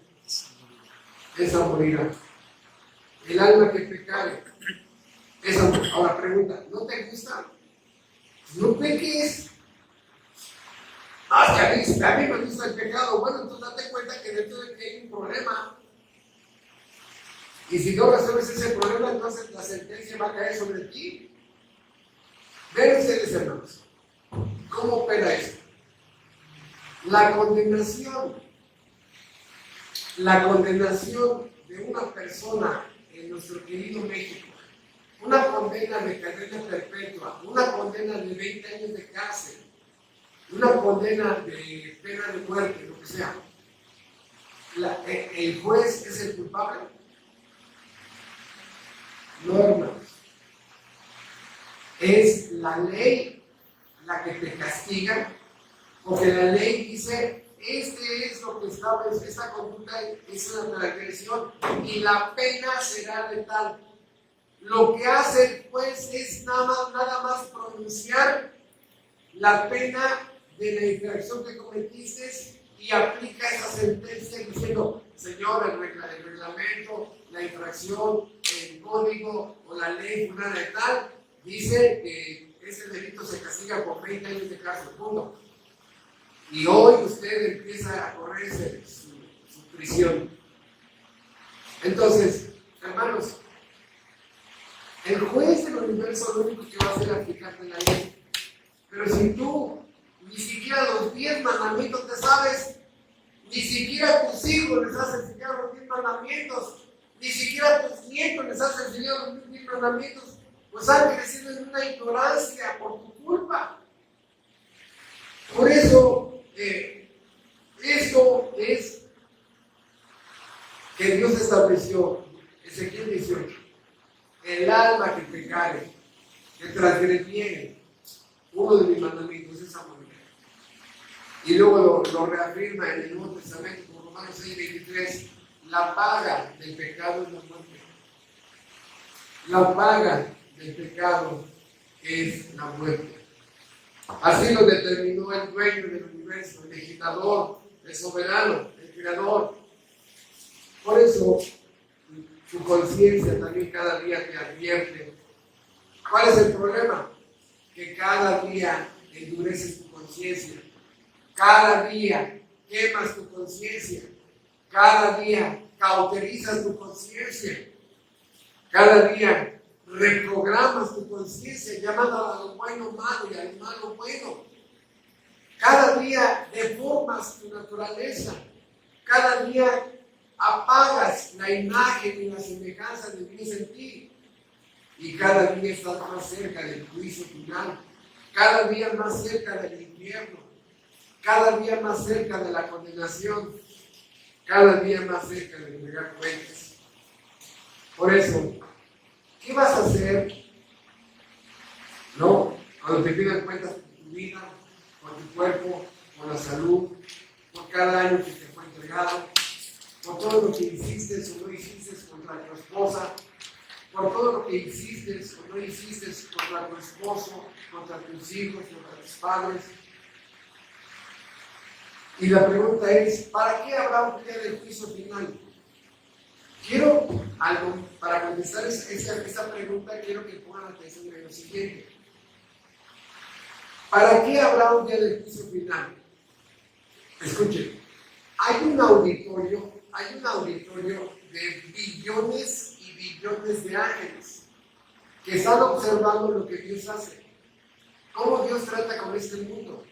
esa morirá. El alma que pecare, esa morirá. Ahora pregunta, ¿no te gusta? No peques. Que a mí me gusta el pecado. Bueno, entonces date cuenta que dentro de ti hay un problema. Y si no resuelves ese problema, entonces la sentencia va a caer sobre ti. Ven ustedes, hermanos, ¿cómo opera esto? La condenación de una persona en nuestro querido México, una condena de cadena perpetua, una condena de 20 años de cárcel, una condena de pena de muerte, lo que sea. ¿El juez es el culpable? No, hermanos. Es la ley la que te castiga, porque la ley dice, este es lo que establece, esta conducta es una transgresión y la pena será letal. Lo que hace el juez es nada más pronunciar la pena de la infracción que cometiste y aplica esa sentencia diciendo, señor, el reglamento, la infracción, el código o la ley fulana de tal dice que ese delito se castiga por 20 años de cárcel, punto. Y hoy usted empieza a correrse su prisión. Entonces, hermanos, el juez del universo lo único que va a hacer es aplicarte la ley. Pero si tú ni siquiera los 10 mandamientos te sabes, ni siquiera a tus hijos les has enseñado los 10 mandamientos, ni siquiera a tus nietos les has enseñado los 10 mandamientos, pues han crecido en una ignorancia por tu culpa. Por eso, esto es que Dios estableció, Ezequiel 18, el alma que pecare, que transgrediere uno de mis mandamientos, esa morirá. Y luego lo reafirma en el Nuevo Testamento, como Romanos 6:23, la paga del pecado es la muerte. La paga del pecado es la muerte. Así lo determinó el dueño del universo, el legislador, el soberano, el creador. Por eso, tu conciencia también cada día te advierte. ¿Cuál es el problema? Que cada día endureces tu conciencia. Cada día quemas tu conciencia. Cada día cauterizas tu conciencia. Cada día reprogramas tu conciencia, llamando a lo bueno malo y a lo malo bueno. Cada día deformas tu naturaleza. Cada día apagas la imagen y la semejanza de Dios en ti. Y cada día estás más cerca del juicio final. Cada día más cerca del infierno. Cada día más cerca de la condenación. Cada día más cerca de entregar cuentas. Por eso, ¿qué vas a hacer? ¿No? Cuando te pidan cuentas por tu vida, por tu cuerpo, por la salud, por cada año que te fue entregado, por todo lo que hiciste o no hiciste contra tu esposa, por todo lo que hiciste o no hiciste contra tu esposo, contra tus hijos, contra tus padres. Y la pregunta es, ¿para qué habrá un día del juicio final? Quiero algo, para contestar esa pregunta, quiero que pongan atención en lo siguiente. ¿Para qué habrá un día del juicio final? Escuchen, hay un auditorio de billones y billones de ángeles que están observando lo que Dios hace. Cómo Dios trata con este mundo.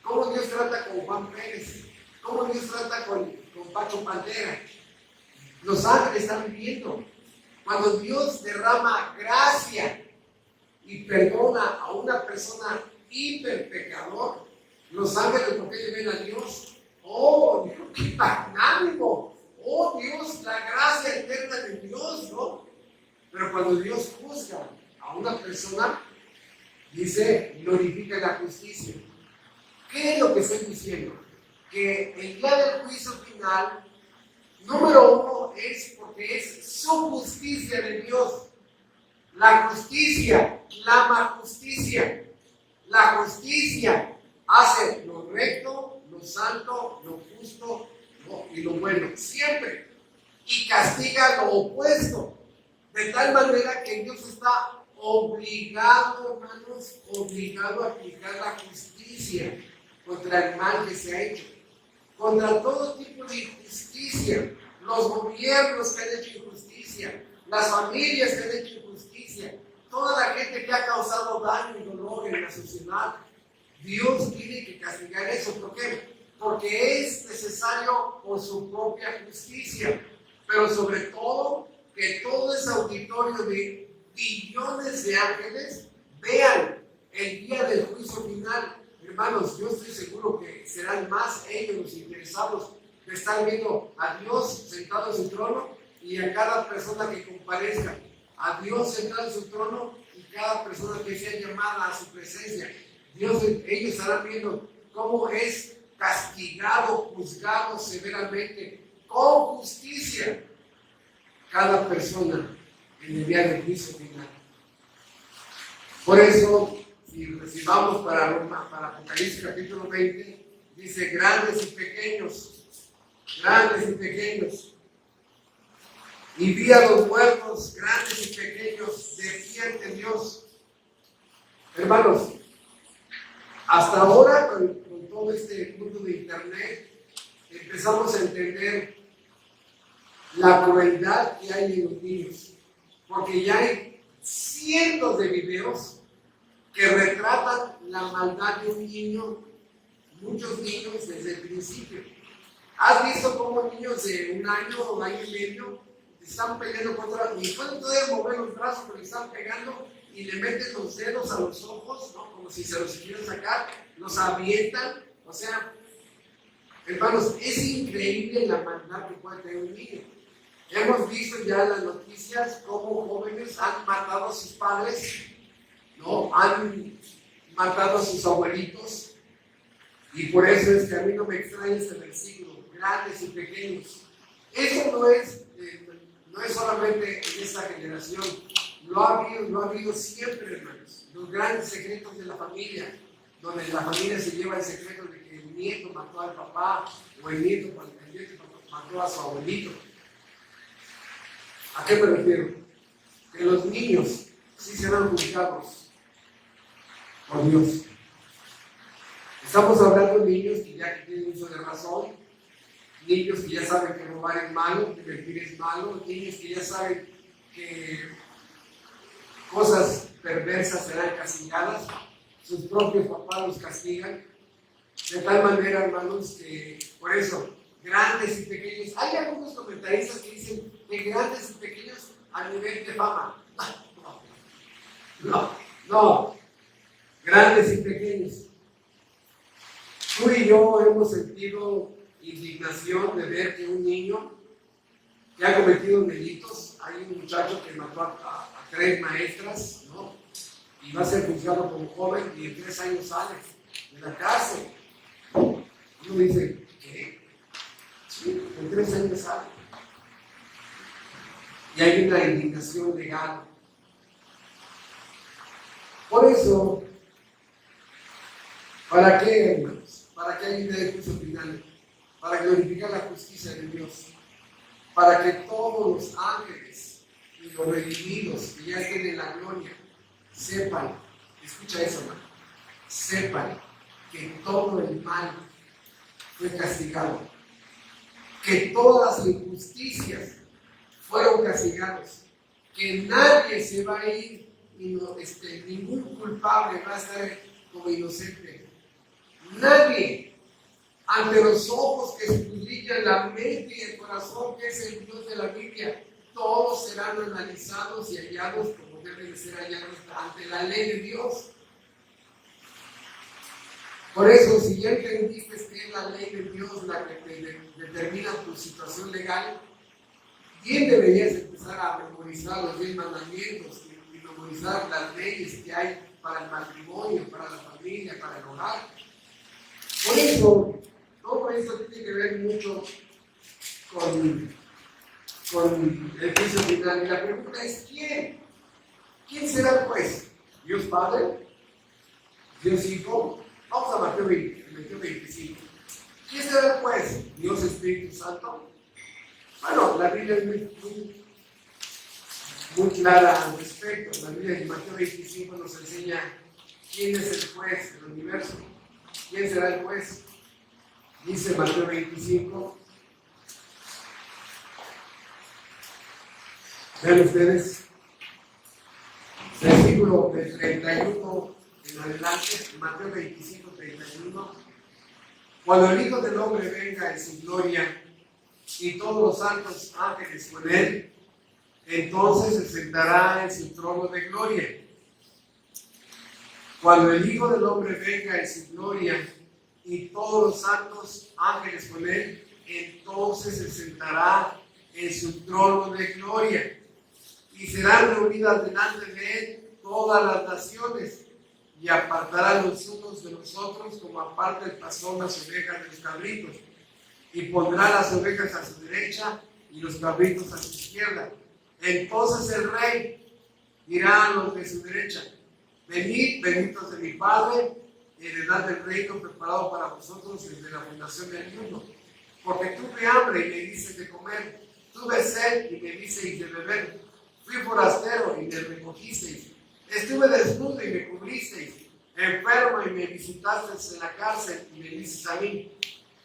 Cómo Dios trata con Juan Pérez. Cómo Dios trata con Pacho Pantera. Los ángeles están viviendo. Cuando Dios derrama gracia y perdona a una persona hiperpecador, los ángeles, ¿por qué le ven a Dios? Oh, Dios, qué magnánimo. Oh, Dios, la gracia eterna de Dios, ¿no? Pero cuando Dios juzga a una persona, dice, glorifica la justicia. ¿Qué es lo que estoy diciendo? Que el día del juicio final, número uno, es porque es su justicia de Dios. La justicia clama justicia. La justicia hace lo recto, lo santo, lo justo y lo bueno, siempre. Y castiga lo opuesto. De tal manera que Dios está obligado, hermanos, obligado a aplicar la justicia contra el mal que se ha hecho, contra todo tipo de injusticia, los gobiernos que han hecho injusticia, las familias que han hecho injusticia, toda la gente que ha causado daño y dolor en la sociedad. Dios tiene que castigar eso. ¿Por qué? Porque es necesario por su propia justicia, pero sobre todo que todo ese auditorio de billones de ángeles vean el día del juicio final. Hermanos, yo estoy seguro que serán más ellos los interesados que están viendo a Dios sentado en su trono y a cada persona que comparezca, a Dios sentado en su trono y cada persona que sea llamada a su presencia. Ellos estarán viendo cómo es castigado, juzgado severamente, con justicia, cada persona en el día del juicio final. Por eso, si vamos para Apocalipsis capítulo 20, dice grandes y pequeños, y vi a los muertos, grandes y pequeños, de pie ante Dios. Hermanos, hasta ahora con todo este mundo de internet, empezamos a entender la crueldad que hay en los niños, porque ya hay cientos de videos que retratan la maldad de un niño, muchos niños desde el principio. ¿Has visto cómo niños de un año o año y medio están peleando contra, y pueden todavía mover los brazos, pero están pegando y le meten los dedos a los ojos, ¿no? Como si se los quieran sacar, los avientan? O sea, hermanos, es increíble la maldad que puede tener un niño. Hemos visto ya en las noticias cómo jóvenes han matado a sus padres, ¿no? Han matado a sus abuelitos, y por eso es que a mí no me extraña este versículo, grandes y pequeños. Eso no es solamente en esta generación, lo ha habido siempre, hermanos. Los grandes secretos de la familia, donde la familia se lleva el secreto de que el nieto mató al papá, o el nieto mató a su abuelito. ¿A qué me refiero? Que los niños sí serán juzgados por Dios. Estamos hablando de niños que ya tienen uso de razón, niños que ya saben que robar es malo, que mentir es malo, niños que ya saben que cosas perversas serán castigadas, sus propios papás los castigan, de tal manera, hermanos, que por eso, grandes y pequeños, hay algunos comentaristas que dicen que grandes y pequeños a nivel de fama. No, grandes y pequeños. Tú y yo hemos sentido indignación de ver que un niño que ha cometido delitos, hay un muchacho que mató a 3 maestras, ¿no? Y va a ser juzgado como joven y en 3 años sale de la cárcel. Uno dice, ¿qué? Sí, en 3 años sale. Y hay una indignación legal. Por eso, ¿para qué, hermanos? ¿Para qué hay un día de juicio final? Para glorificar la justicia de Dios. Para que todos los ángeles y los redimidos que ya estén en la gloria sepan, escucha eso, hermano, sepan que todo el mal fue castigado, que todas las injusticias fueron castigados, que nadie se va a ir, ningún culpable va a estar como inocente. Nadie, ante los ojos que escudriñan la mente y el corazón, que es el Dios de la Biblia, todos serán analizados y hallados como deben ser hallados ante la ley de Dios. Por eso, si ya entendiste que es la ley de Dios la que te determina tu situación legal, bien deberías empezar a memorizar los 10 mandamientos y memorizar las leyes que hay para el matrimonio, para la familia, para el hogar. Por eso, todo esto tiene que ver mucho con el juicio final. Y la pregunta es, ¿quién? ¿Quién será el juez? ¿Dios Padre? ¿Dios Hijo? Vamos a Mateo 25. ¿Quién será el juez? ¿Dios Espíritu Santo? Bueno, la Biblia es muy clara al respecto. La Biblia de Mateo 25 nos enseña quién es el juez del universo. ¿Quién será el juez? Dice Mateo 25. Vean ustedes, versículo del 31 en adelante, Mateo 25, 31. Cuando el Hijo del Hombre venga en su gloria y todos los santos ángeles con él, entonces se sentará en su trono de gloria. Cuando el Hijo del Hombre venga en su gloria y todos los santos ángeles con él, entonces se sentará en su trono de gloria. Y serán reunidas delante de él todas las naciones, y apartará los unos de los otros como aparta el pastor las ovejas de los cabritos, y pondrá las ovejas a su derecha y los cabritos a su izquierda. Entonces el rey dirá a los de su derecha: venid, benditos de mi Padre, heredad del reino preparado para vosotros desde la fundación del mundo. Porque tuve hambre y me dices de comer, tuve sed y me dices de beber, fui forastero y me recogisteis, estuve desnudo y me cubristeis, enfermo y me visitasteis en la cárcel y me dices a mí.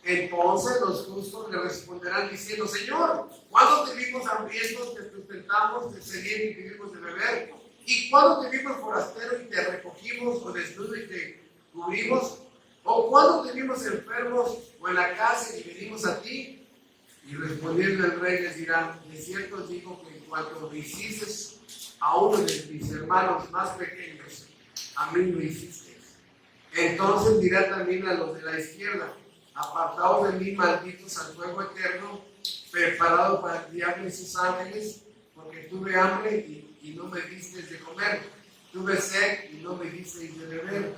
Entonces los justos le responderán diciendo: Señor, ¿cuándo te vimos hambrientos, te sustentamos, sedientos y te dimos de beber? ¿Y cuándo te vimos forastero y te recogimos, o desnudo y te cubrimos? ¿O cuándo te vimos enfermos o en la cárcel y venimos a ti? Y respondiendo el rey les dirá: de cierto os digo que en cuanto lo hiciste a uno de mis hermanos más pequeños, a mí lo hicisteis. Entonces dirá también a los de la izquierda: apartaos de mí, malditos, al fuego eterno, preparado para el diablo y sus ángeles, porque tuve hambre y no me disteis de comer, tuve sed y no me disteis de beber,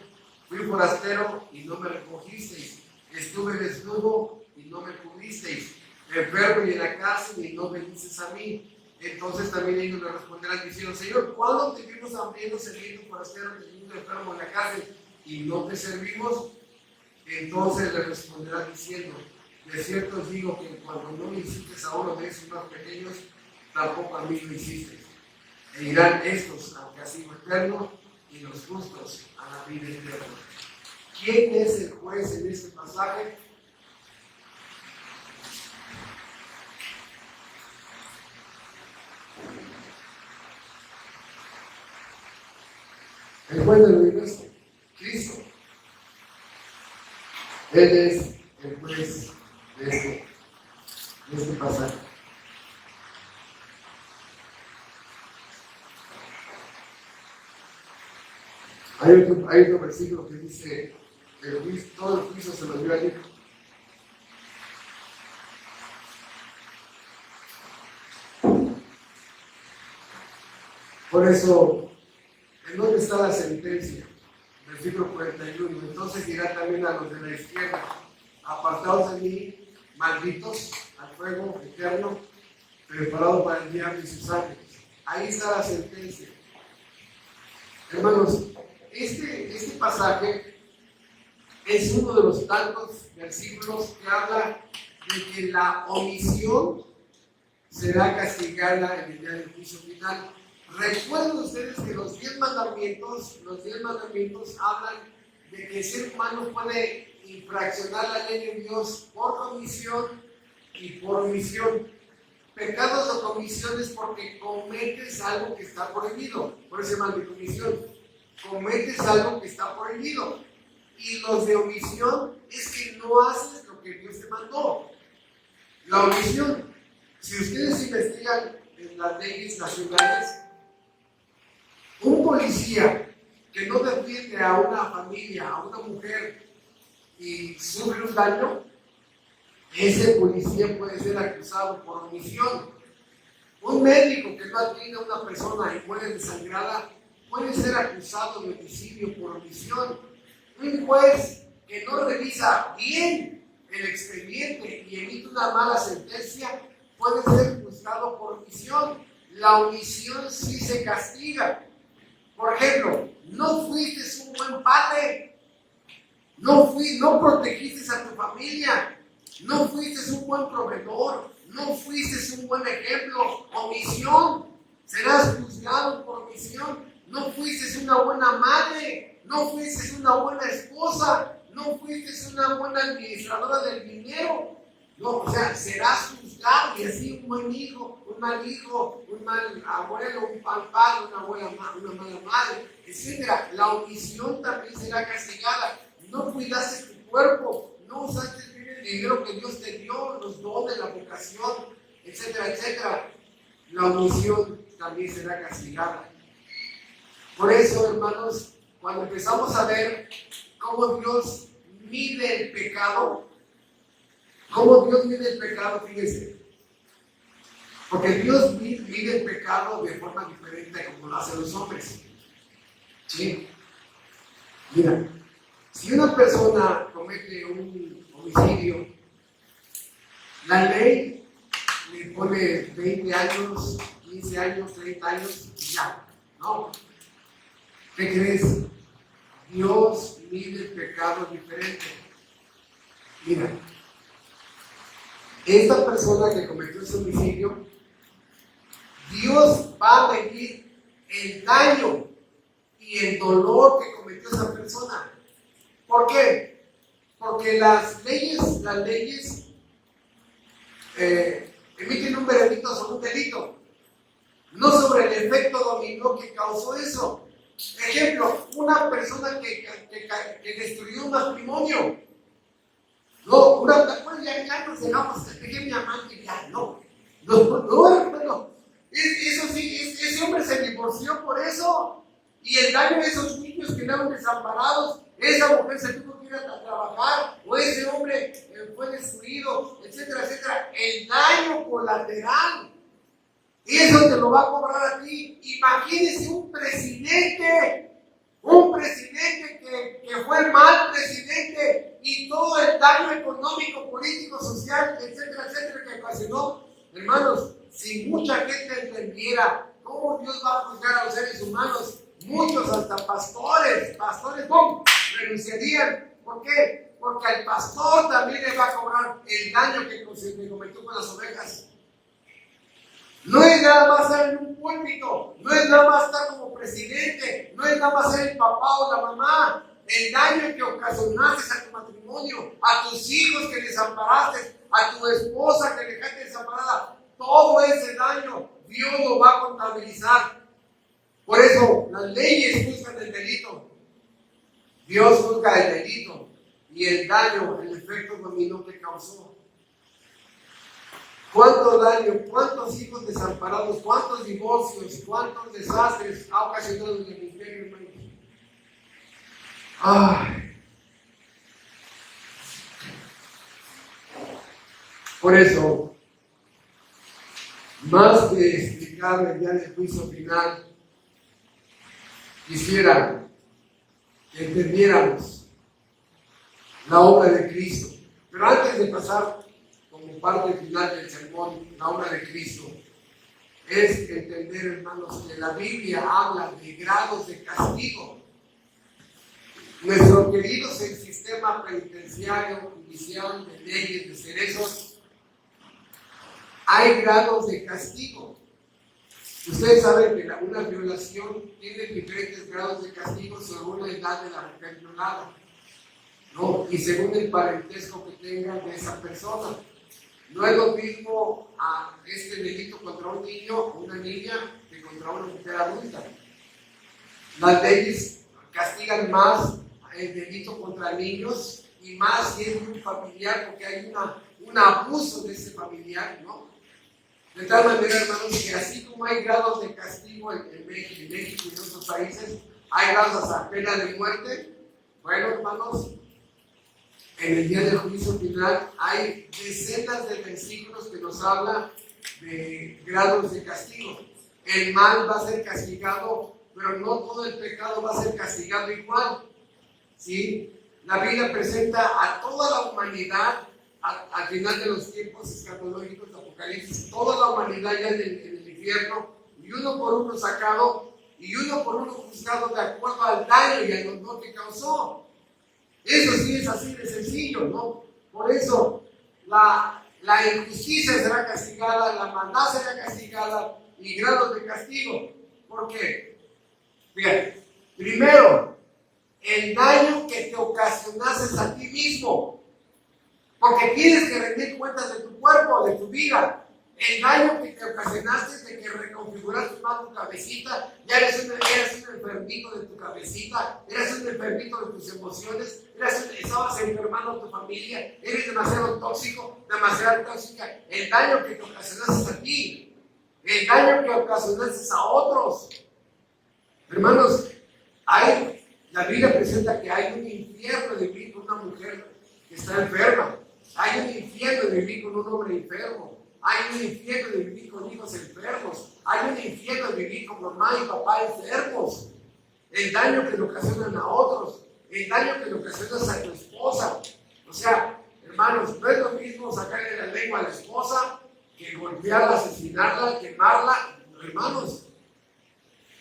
fui forastero y no me recogisteis, estuve desnudo y no me cubristeis, enfermo y en la cárcel y no me dices a mí. Entonces también ellos le responderán diciendo: Señor, ¿cuándo te vimos hambriento, sediento, forastero, desnudo, enfermo en la cárcel y no te servimos? Entonces le responderá diciendo: de cierto os digo que cuando no lo hiciste a uno de esos más pequeños, tampoco a mí lo hiciste. E irán estos al castigo eterno y los justos a la vida eterna. ¿Quién es el juez en este pasaje? El juez del universo, Cristo. Él es el juez de este pasaje. Hay otro versículo que dice: todo el juicio se lo dio al Hijo. Por eso, ¿en dónde está la sentencia? Versículo 41. Entonces dirá también a los de la izquierda: apartaos de mí, malditos, al fuego eterno, preparado para el diablo y sus ángeles. Ahí está la sentencia. Hermanos, este pasaje es uno de los tantos versículos que habla de que la omisión será castigada en el día del juicio final. Recuerden ustedes que los 10 mandamientos hablan de que el ser humano puede infraccionar la ley de Dios por comisión y por omisión. Pecados de comisión es porque cometes algo que está prohibido, por eso se llama de comisión. Cometes algo que está prohibido. Y los de omisión es que no haces lo que Dios te mandó. La omisión, si ustedes investigan en las leyes nacionales, un policía que no defiende a una familia, a una mujer, y sufre un daño, ese policía puede ser acusado por omisión. Un médico que no atiende a una persona y muere desangrada puede ser acusado de homicidio por omisión. Un juez que no revisa bien el expediente y emite una mala sentencia puede ser juzgado por omisión. La omisión sí se castiga. Por ejemplo, no fuiste un buen padre, no protegiste a tu familia, no fuiste un buen proveedor, no fuiste un buen ejemplo. Omisión, serás juzgado por omisión. No fuiste una buena madre, no fuiste una buena esposa, no fuiste una buena administradora del dinero. No, o sea, serás juzgado, y así un buen hijo, un mal hijo, un mal abuelo, un mal padre, una mala madre, etc. La omisión también será castigada. No cuidaste tu cuerpo, no usaste bien el dinero que Dios te dio, los dones, la vocación, etcétera, etcétera. La omisión también será castigada. Por eso, hermanos, cuando empezamos a ver cómo Dios mide el pecado, fíjense, porque Dios mide el pecado de forma diferente como lo hacen los hombres. ¿Sí? Mira, si una persona comete un homicidio, la ley le pone 20 años, 15 años, 30 años y ya, ¿no? ¿Qué crees? Dios mide el pecado diferente. Mira, esta persona que cometió ese homicidio, Dios va a medir el daño y el dolor que cometió esa persona. ¿Por qué? Porque las leyes emiten un veredicto sobre un delito, no sobre el efecto dominó que causó eso. Ejemplo, una persona que destruyó un matrimonio. No, ya nos dejamos, dejé mi amante, ya, no. No, eso sí, ese hombre se divorció por eso. Y el daño de esos niños que quedaron desamparados, esa mujer se tuvo que ir a trabajar, o ese hombre fue destruido, etcétera, etcétera. El daño colateral. Y eso te lo va a cobrar a ti. Imagínese un presidente que fue el mal presidente y todo el daño económico, político, social, etcétera, etcétera, que ocasionó. Hermanos, si mucha gente entendiera cómo Dios va a juzgar a los seres humanos, muchos hasta pastores, ¡pum!, renunciarían. ¿Por qué? Porque al pastor también le va a cobrar el daño que cometió con las ovejas. No es nada más estar en un púlpito, no es nada más estar como presidente, no es nada más ser el papá o la mamá. El daño que ocasionaste a tu matrimonio, a tus hijos que desamparaste, a tu esposa que dejaste desamparada, todo ese daño Dios lo va a contabilizar. Por eso las leyes juzgan el delito. Dios juzga el delito y el daño, el efecto dominó que causó. ¿Cuánto daño, cuántos hijos desamparados, cuántos divorcios, cuántos desastres ha ocasionado el ministerio, hermano? Ay. Por eso, más que explicar el día del juicio final, quisiera que entendiéramos la obra de Cristo. Pero antes de pasar como parte final del sermón, la obra de Cristo, es entender, hermanos, que la Biblia habla de grados de castigo. Nuestro querido sistema penitenciario, judicial, de leyes, de cerezos, hay grados de castigo. Ustedes saben que una violación tiene diferentes grados de castigo según la edad de la mujer violada, ¿no? Y según el parentesco que tengan de esa persona. No es lo mismo a este delito contra un niño o una niña que contra una mujer adulta. Las leyes castigan más el delito contra niños y más si es un familiar, porque hay un abuso de ese familiar, ¿no? De tal manera, hermanos, que así como hay grados de castigo en México y en otros países, hay grados hasta pena de muerte. Bueno, hermanos, en el día del juicio final hay decenas de versículos que nos hablan de grados de castigo. El mal va a ser castigado, pero no todo el pecado va a ser castigado igual. ¿Sí? La Biblia presenta a toda la humanidad al final de los tiempos escatológicos de Apocalipsis, toda la humanidad ya en el infierno, y uno por uno sacado, y uno por uno juzgado de acuerdo al daño y al dolor que causó. Eso sí es así de sencillo, ¿no? Por eso la injusticia será castigada, la maldad será castigada y grados de castigo. ¿Por qué? Bien, primero, el daño que te ocasionaste a ti mismo. Porque tienes que rendir cuentas de tu cuerpo, de tu vida. El daño que te ocasionaste de que reconfiguraste más tu cabecita, ya eres un enfermito de tu cabecita, eres un enfermito de tus emociones, estabas enfermando a tu familia, eres demasiado tóxico, demasiado tóxica. El daño que te ocasionaste a ti, el daño que ocasionaste a otros. Hermanos, la Biblia presenta que hay un infierno de vivir con una mujer que está enferma. Hay un infierno de vivir con un hombre enfermo. Hay un infierno de vivir con hijos enfermos. Hay un infierno de vivir con mamá y papá enfermos. El daño que le ocasionan a otros. El daño que le ocasionas a tu esposa. O sea, hermanos, no es lo mismo sacarle la lengua a la esposa que golpearla, asesinarla, quemarla. Hermanos,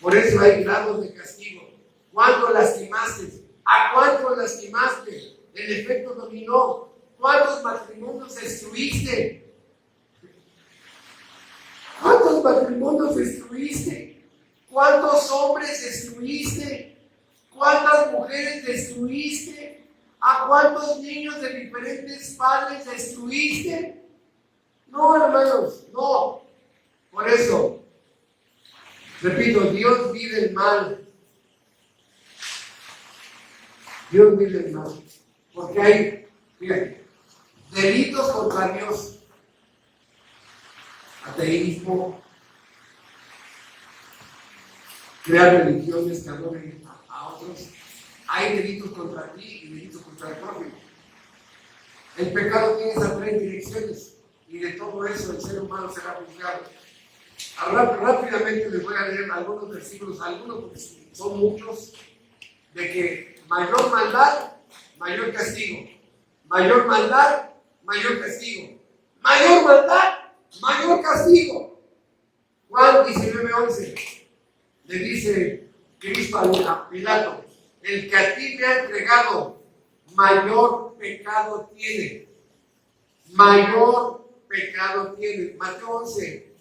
por eso hay grados de castigo. ¿Cuánto lastimaste? ¿A cuánto lastimaste? El efecto dominó. ¿Cuántos matrimonios destruiste? ¿Cuántos matrimonios destruiste? ¿Cuántos hombres destruiste? ¿Cuántas mujeres destruiste? ¿A cuántos niños de diferentes padres destruiste? No, hermanos, no. Por eso, repito, Dios vive el mal. Dios vive el mal. Porque hay, fíjate, delitos contra Dios, ateísmo, crear religiones que adoren a otros. Hay delitos contra ti y delitos contra el prójimo. El pecado tiene esas tres direcciones y de todo eso el ser humano será juzgado. Ahora rápidamente les voy a leer algunos versículos, algunos porque son muchos, de que mayor maldad, mayor castigo. Mayor maldad, mayor castigo. Mayor maldad, mayor castigo. Juan 19:11 le dice Cristo a Pilato: el que a ti me ha entregado mayor pecado tiene. Mayor pecado tiene. Mateo 11,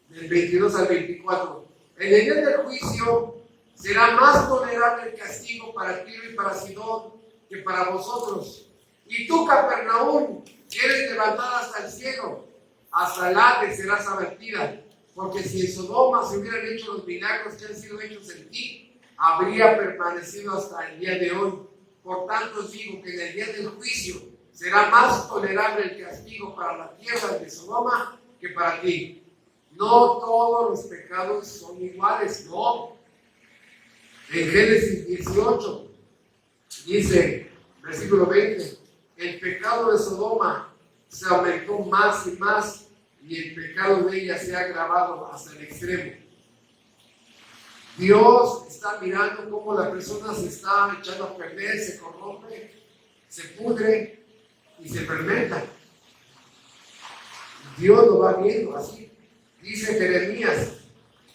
del 22 al 24. En el día del juicio será más tolerable el castigo para Tiro y para Sidón que para vosotros. Y tú, Capernaum, quieres levantar hasta el cielo, hasta el Hades serás abatida, porque si en Sodoma se hubieran hecho los milagros que han sido hechos en ti, habría permanecido hasta el día de hoy. Por tanto os digo que en el día del juicio será más tolerable el castigo para la tierra de Sodoma que para ti. No todos los pecados son iguales, no. En Génesis 18 dice, versículo 20, el pecado de Sodoma se aumentó más y más, y el pecado de ella se ha agravado hasta el extremo. Dios está mirando cómo la persona se está echando a perder, se corrompe, se pudre y se fermenta. Dios lo va viendo así. Dice Jeremías,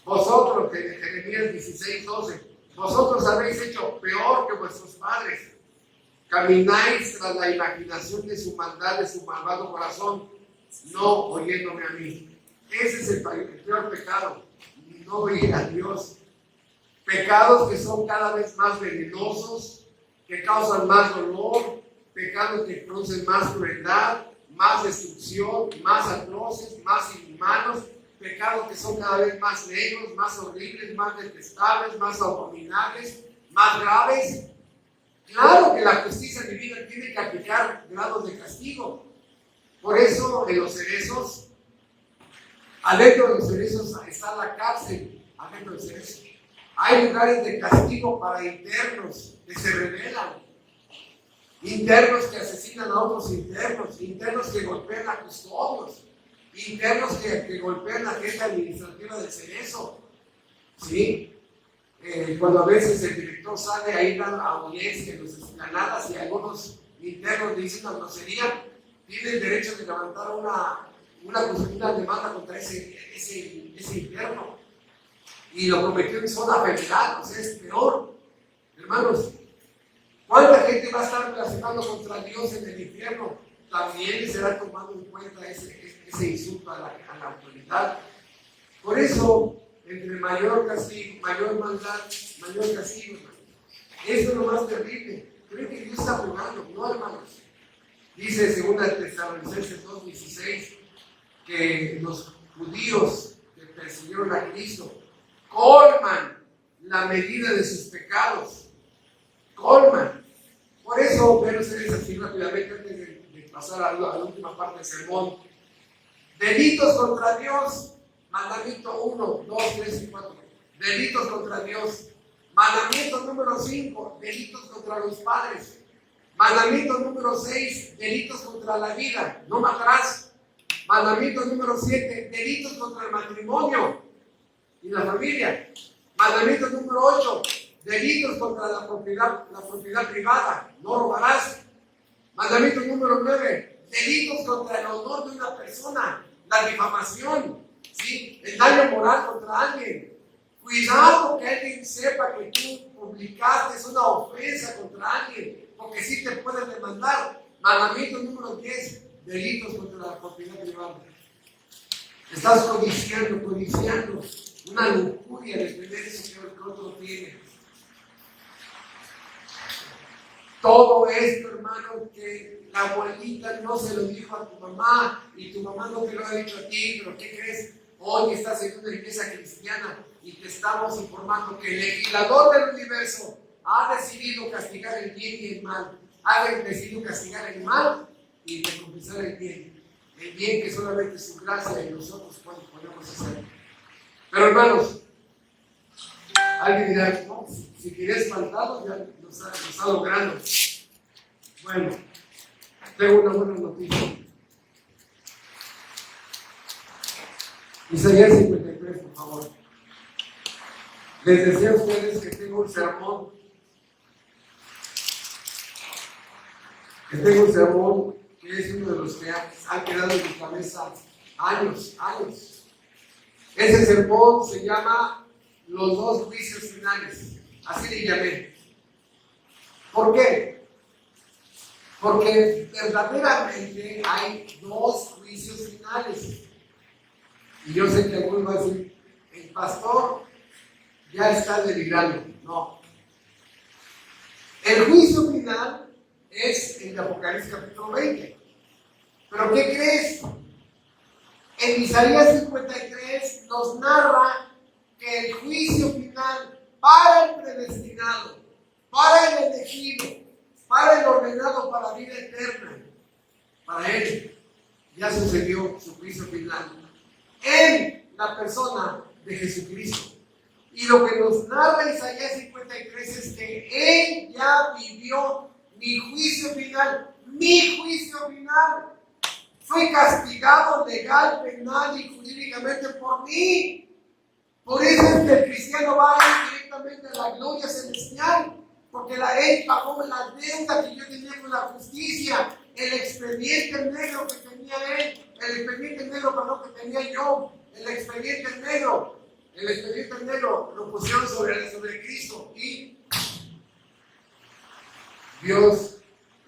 vosotros, Jeremías 16:12, vosotros habéis hecho peor que vuestros padres. Camináis tras la imaginación de su maldad, de su malvado corazón, no oyéndome a mí. Ese es el peor pecado, no oír a Dios. Pecados que son cada vez más venenosos, que causan más dolor, pecados que producen más crueldad, más destrucción, más atroces, más inhumanos, pecados que son cada vez más negros, más horribles, más detestables, más abominables, más graves. Claro que la justicia divina tiene que aplicar grados de castigo. Por eso en los cerezos, adentro de los cerezos está la cárcel, adentro de los cerezos. Hay lugares de castigo para internos que se rebelan, internos que asesinan a otros internos, internos que golpean a custodios, internos que golpean a la gente administrativa del cerezo. ¿Sí? Cuando a veces el director sale ahí a la audiencia en las esplanadas y algunos internos le dicen una grosería, tiene el derecho de levantar una demanda contra ese interno. Y lo cometió en zona federal, o sea, es peor. Hermanos, ¿cuánta gente va a estar blasfemando contra Dios en el infierno? También será tomado en cuenta ese insulto a la autoridad. Por eso, entre mayor castigo, mayor maldad, mayor castigo, hermanos. Eso es lo más terrible. Creo que Dios está jugando, ¿no, hermanos? Dice 2 Tesalonicenses 2:16 que los judíos que persiguieron a Cristo colman la medida de sus pecados. Colman. Por eso, pero se dice así rápidamente antes de pasar a la última parte del sermón. Delitos contra Dios. Mandamiento 1, 2, 3 y 4. Delitos contra Dios. Mandamiento número 5. Delitos contra los padres. Mandamiento número 6. Delitos contra la vida. No matarás. Mandamiento número 7. Delitos contra el matrimonio y la familia. Mandamiento número 8. Delitos contra la propiedad privada. No robarás. Mandamiento número 9. Delitos contra el honor de una persona. La difamación. ¿Sí? El daño moral contra alguien. Cuidado que alguien sepa que tú publicaste una ofensa contra alguien, porque sí te pueden demandar. Mandamiento número 10. Delitos contra la propiedad privada. Estás codiciando una lujuria de tener eso que el otro tiene. Todo esto, hermano, que la abuelita no se lo dijo a tu mamá y tu mamá no te lo ha dicho a ti, pero ¿qué crees? Hoy estás en una iglesia cristiana y te estamos informando que el legislador del universo ha decidido castigar el bien y el mal. Ha decidido castigar el mal y recompensar el bien. El bien que solamente su gracia y nosotros podemos hacer. Pero hermanos, alguien dirá, no, si quieres faltado, ya lo está logrando. Bueno, tengo una buena noticia. Isaías 53, por favor. Les decía a ustedes que tengo un sermón. Que es uno de los que han quedado en mi cabeza años. Ese sermón se llama Los dos juicios finales. Así le llamé. ¿Por qué? Porque verdaderamente hay dos juicios finales. Y yo sé que algunos van a decir, el pastor ya está delirando. No. El juicio final es el de Apocalipsis capítulo 20. ¿Pero qué crees? En Isaías 53 nos narra que el juicio final para el predestinado, para el elegido, para el ordenado para vida eterna, para él ya sucedió su juicio final en la persona de Jesucristo. Y lo que nos narra Isaías 53 es que él ya vivió mi juicio final, mi juicio final. Fue castigado legal, penal y jurídicamente por mí. Por eso es que el cristiano va a ir directamente a la gloria celestial, porque él pagó la deuda que yo tenía con la justicia, el expediente negro que tenía él, el expediente negro perdón, que tenía yo, el expediente negro lo pusieron sobre Cristo y Dios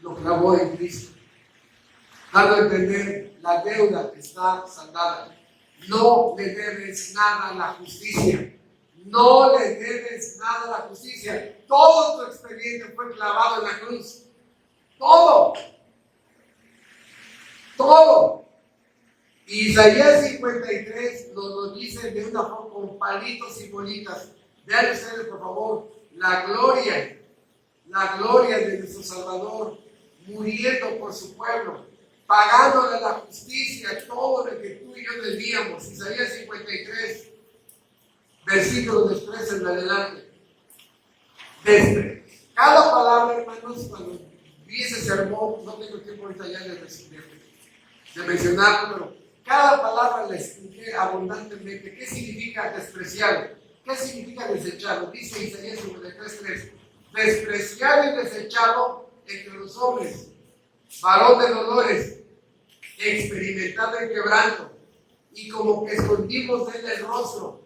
lo clavó en Cristo, dando a entender la deuda que está saldada. No le debes nada a la justicia. No le debes nada a la justicia. Todo tu expediente fue clavado en la cruz. Todo. Todo. Isaías 53 nos lo dice de una forma con palitos y bolitas. Vean ustedes, por favor, la gloria de nuestro Salvador, muriendo por su pueblo, pagándole la justicia, todo lo que tú y yo debíamos. Isaías 53, versículos de 13 en adelante. Cada palabra, hermanos, cuando vi ese sermón, no tengo tiempo ahorita ya de mencionarlo, pero cada palabra la expliqué abundantemente. ¿Qué significa despreciado? ¿Qué significa desechado? Dice Isaías 53:3. Despreciado y desechado entre los hombres, varón de dolores, experimentado en quebranto, y como que escondimos de él el rostro,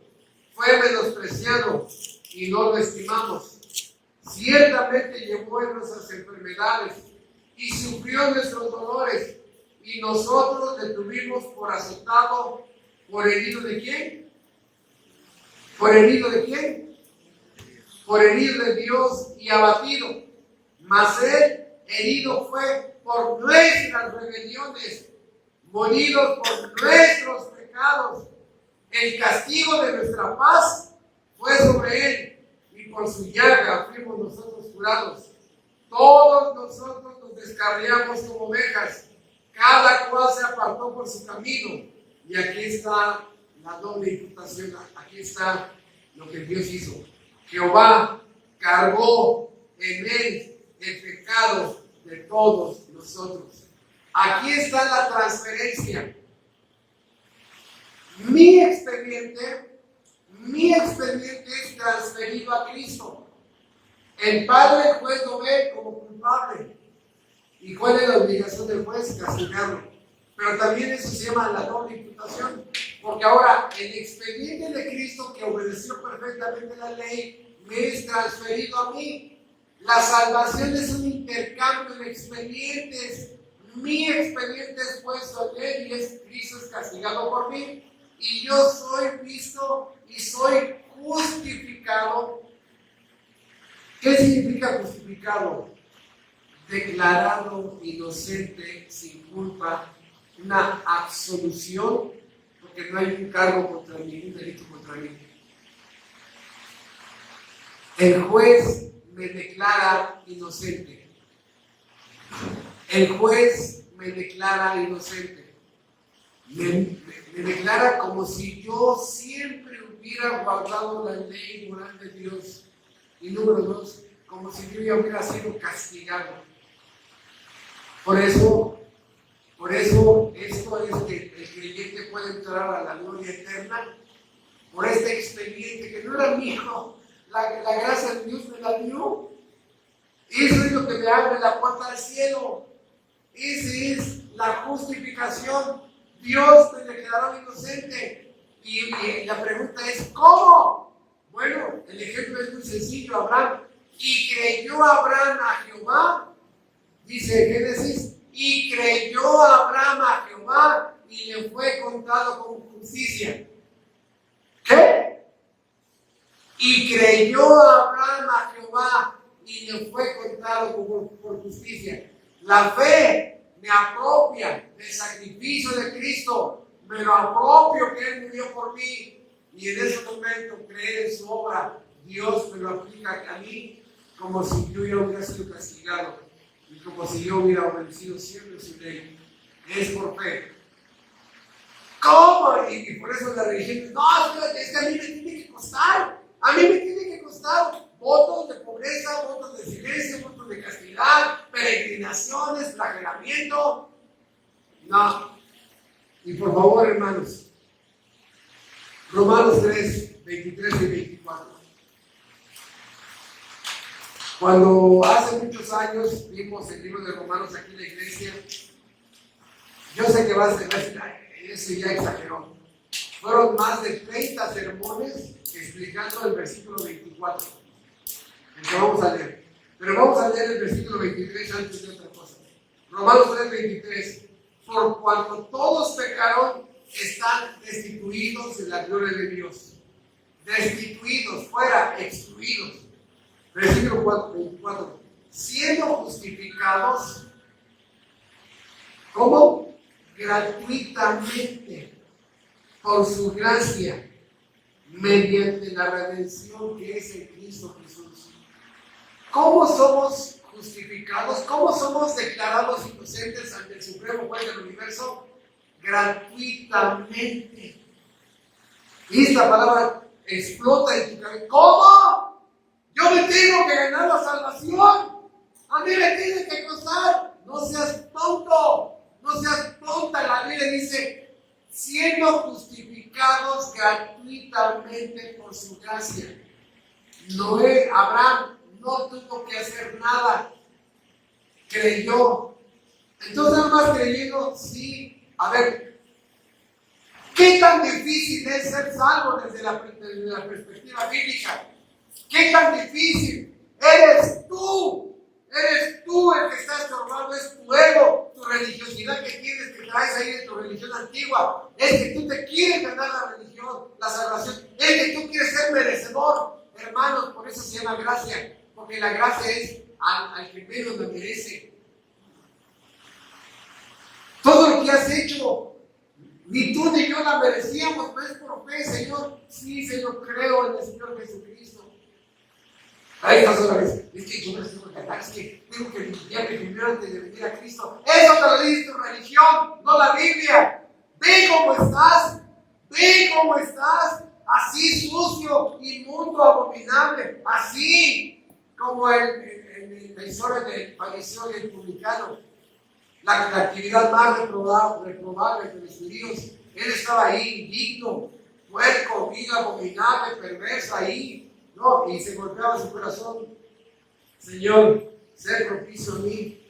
fue menospreciado y no lo estimamos. Ciertamente llevó en nuestras enfermedades y sufrió nuestros dolores, y nosotros le tuvimos por azotado, por herido de quién? ¿Por herido de quién? Por herido de Dios y abatido. Mas él herido fue por nuestras rebeliones, molido por nuestros pecados. El castigo de nuestra paz fue sobre él, y por su llaga fuimos nosotros curados. Todos nosotros nos descarriamos como ovejas, cada cual se apartó por su camino. Y aquí está la doble imputación, aquí está lo que Dios hizo. Jehová cargó en él el pecado de todos nosotros. Aquí está la transferencia. Mi expediente es transferido a Cristo. El Padre, el juez, lo ve como culpable. ¿Y cuál es la obligación del juez? Castigarlo. Pero también eso se llama la doble imputación. Porque ahora el expediente de Cristo, que obedeció perfectamente la ley, me es transferido a mí. La salvación es un intercambio de expedientes. Mi expediente es puesto en él y Cristo es castigado por mí. Y yo soy visto y soy justificado. ¿Qué significa justificado? Declarado inocente, sin culpa, una absolución, porque no hay un cargo contra mí, un delito contra mí. El juez me declara inocente. El juez me declara inocente. Me declara como si yo siempre hubiera guardado la ley moral de Dios. Y número 2, como si yo ya hubiera sido castigado. Por eso esto es que el creyente puede entrar a la gloria eterna por este expediente que no era mío. La gracia de Dios me la dio. Eso es lo que me abre la puerta al cielo. Esa es la justificación. Dios me declaró inocente. Y la pregunta es, ¿cómo? Bueno, el ejemplo es muy sencillo. Abraham. Y creyó Abraham a Jehová. dice Génesis, y creyó Abraham a Jehová y le fue contado como justicia. ¿Qué? Y creyó Abraham a Jehová y le fue contado como por justicia. La fe me apropia del sacrificio de Cristo, me lo apropio que Él murió por mí, y en ese momento creer en su obra, Dios me lo aplica a mí como si yo ya hubiera sido castigado y como si yo hubiera obedecido siempre su ley. Es por fe. ¿Cómo? Y por eso la religión, no, es que a mí me tiene que costar. A mí me tiene que costar votos de pobreza, votos de silencio, votos de castidad, peregrinaciones, flagelamiento. No. Y por favor, hermanos, Romanos 3, 23 y 24. Cuando hace muchos años vimos el libro de Romanos aquí en la iglesia, yo sé que va a ser, eso ya exageró. Fueron más de 30 sermones explicando el versículo 24, el que vamos a leer. Pero vamos a leer el versículo 23 antes de otra cosa. Romanos 3, 23. Por cuanto todos pecaron, están destituidos de la gloria de Dios. Destituidos, fuera, excluidos. Versículo 24. Siendo justificados, ¿cómo? Gratuitamente, por su gracia, mediante la redención que es en Cristo Jesús. ¿Cómo somos justificados? ¿Cómo somos declarados inocentes ante el Supremo Juez del Universo? Gratuitamente. Y esta palabra explota en tu cabeza. ¿Cómo? Yo me tengo que ganar la salvación. A mí me tiene que costar. No seas tonto. No seas tonta. La Biblia dice, siendo justificados gratuitamente por su gracia. Noé, Abraham, no tuvo que hacer nada. Creyó. Entonces, nada más creyendo, sí. A ver, ¿qué tan difícil es ser salvo desde la perspectiva bíblica? ¿Qué tan difícil? Eres tú el que está estorbando, es tu ego, tu religiosidad que tienes, que traes ahí de tu religión antigua. Es que tú te quieres ganar la religión, la salvación, es que tú quieres ser merecedor. Hermanos, por eso se llama gracia, porque la gracia es al que menos la merece. Todo lo que has hecho, ni tú ni yo la merecíamos, pero es por fe, Señor. Sí, Señor, creo en el Señor Jesucristo. Ahí estás otra vez. Es que yo no estoy cantar, es que tengo que limpiarme primero antes de venir a Cristo. Eso te lo dice tu religión, no la Biblia. Ve cómo estás, así sucio, inmundo, abominable, así como la historia del fariseo y el publicano. La actividad más reprobable de los judíos. Él estaba ahí, indigno, puerco, vil, abominable, perverso ahí, ¿no? Y se golpeaba su corazón. Señor, sé propicio a mí.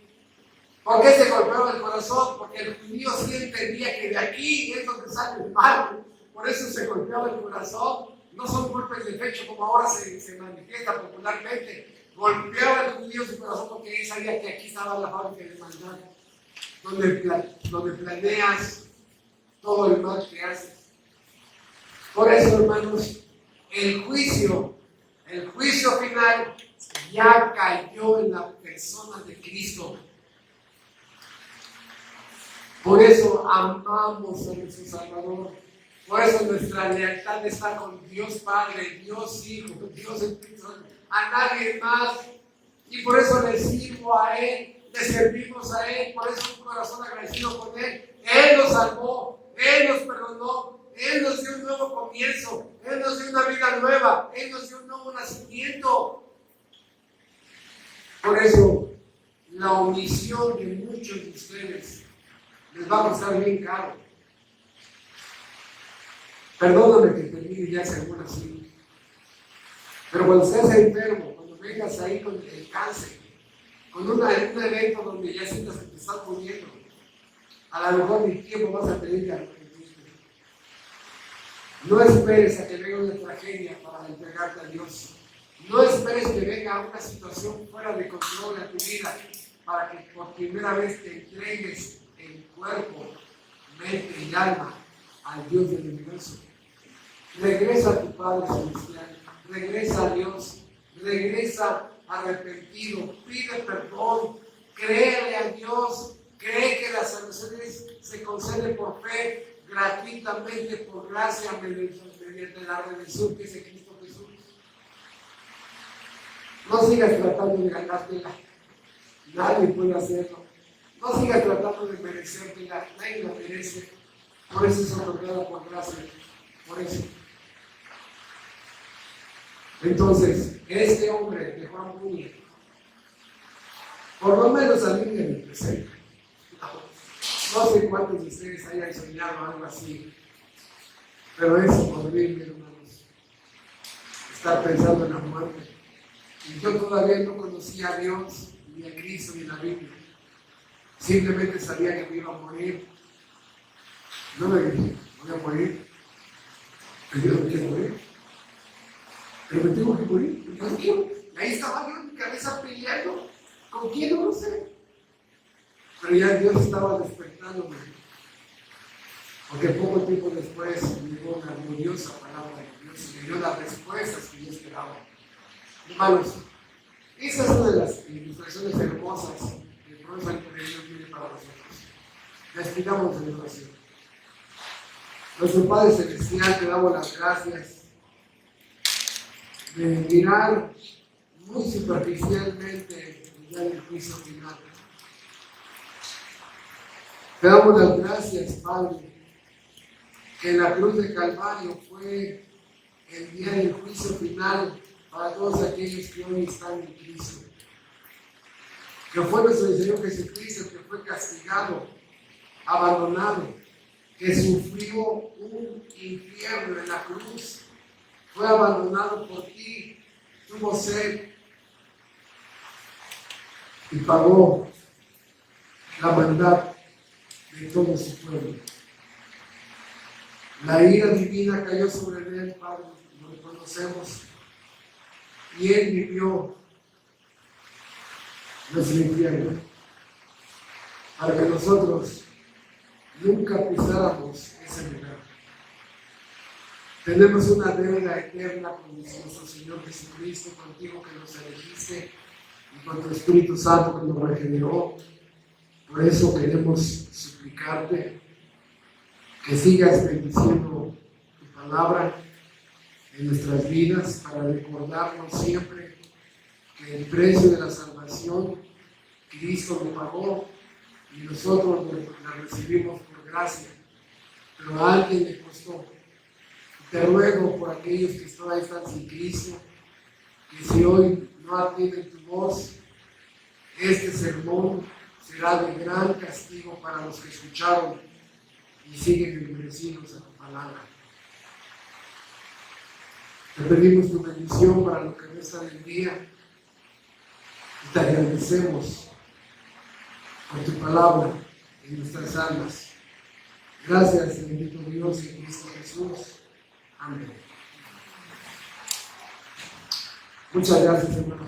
¿Por qué se golpeaba el corazón? Porque el judío sí entendía que de aquí es donde sale el mal. Por eso se golpeaba el corazón. No son golpes de pecho como ahora se manifiesta popularmente. Golpeaba el judío su corazón porque él sabía que aquí estaba la fábrica de maldad. Donde planeas todo el mal que haces. Por eso, hermanos, el juicio final ya cayó en la persona de Cristo. Por eso amamos a nuestro Salvador. Por eso nuestra lealtad está con Dios Padre, Dios Hijo, Dios Espíritu Santo, a nadie más. Y por eso le sirvo a Él. Le servimos a Él, por eso un corazón agradecido con Él. Él nos salvó, Él nos perdonó, Él nos dio un nuevo comienzo, Él nos dio una vida nueva, Él nos dio un nuevo nacimiento. Por eso, la omisión de muchos de ustedes les va a costar bien caro. Perdóname que termine ya según así. Pero cuando estés enfermo, cuando vengas ahí con el cáncer, con un evento donde ya sientas que te estás muriendo, a lo mejor ni tiempo vas a tener que arrepentirte. No esperes a que venga una tragedia para entregarte a Dios. No esperes que venga una situación fuera de control de tu vida para que por primera vez te entregues en cuerpo, mente y alma al Dios del universo. Regresa a tu Padre Celestial, regresa a Dios, regresa arrepentido, pide perdón, créele a Dios, cree que la salvación se concede por fe, gratuitamente, por gracia, mediante la redención que es en Cristo Jesús. No sigas tratando de ganártela, nadie puede hacerlo. No sigas tratando de merecértela, nadie la merece. Por eso es otorgada por gracia, por eso. Entonces, este hombre de Juan Bunyan, por lo menos a mí me representa. No sé cuántos de ustedes hayan soñado algo así, pero es horrible, hermanos, estar pensando en la muerte. Y yo todavía no conocía a Dios, ni a Cristo, ni a la Biblia. Simplemente sabía que me iba a morir. No me dije, voy a morir. Pero yo no quiero morir. Pero me tengo que morir. Y ahí estaba yo en mi cabeza peleando. ¿Con quién? No lo sé. Pero ya Dios estaba despertándome. Porque poco tiempo después llegó una gloriosa palabra de Dios y me dio las respuestas que yo esperaba. Hermanos, esa es una de las ilustraciones hermosas que el profesor Dios tiene para nosotros. Les pidamos en oración. Nuestro Padre Celestial, te damos las gracias de mirar muy superficialmente ya el juicio final. Te damos las gracias, Padre, que en la cruz de Calvario fue el día del juicio final para todos aquellos que hoy están en Cristo. Que fue nuestro Señor Jesucristo que fue castigado, abandonado, que sufrió un infierno en la cruz, fue abandonado por ti, tuvo sed y pagó la maldad de todo su pueblo. La ira divina cayó sobre él, Padre, lo reconocemos, y él vivió nuestro infierno para que nosotros nunca pisáramos ese lugar. Tenemos una deuda eterna con nuestro Señor Jesucristo, contigo que nos elegiste y con tu Espíritu Santo que nos regeneró. Por eso queremos suplicarte que sigas bendiciendo tu palabra en nuestras vidas para recordarnos siempre que el precio de la salvación Cristo lo pagó y nosotros la recibimos por gracia, pero a alguien le costó. Te ruego por aquellos que todavía están sin Cristo, que si hoy no atienden tu voz, este sermón será de gran castigo para los que escucharon y siguen endurecidos a tu palabra. Te pedimos tu bendición para lo que resta del día y te agradecemos por tu palabra en nuestras almas. Gracias, bendito Dios, en Cristo Jesús. Amén. Muchas gracias, hermano.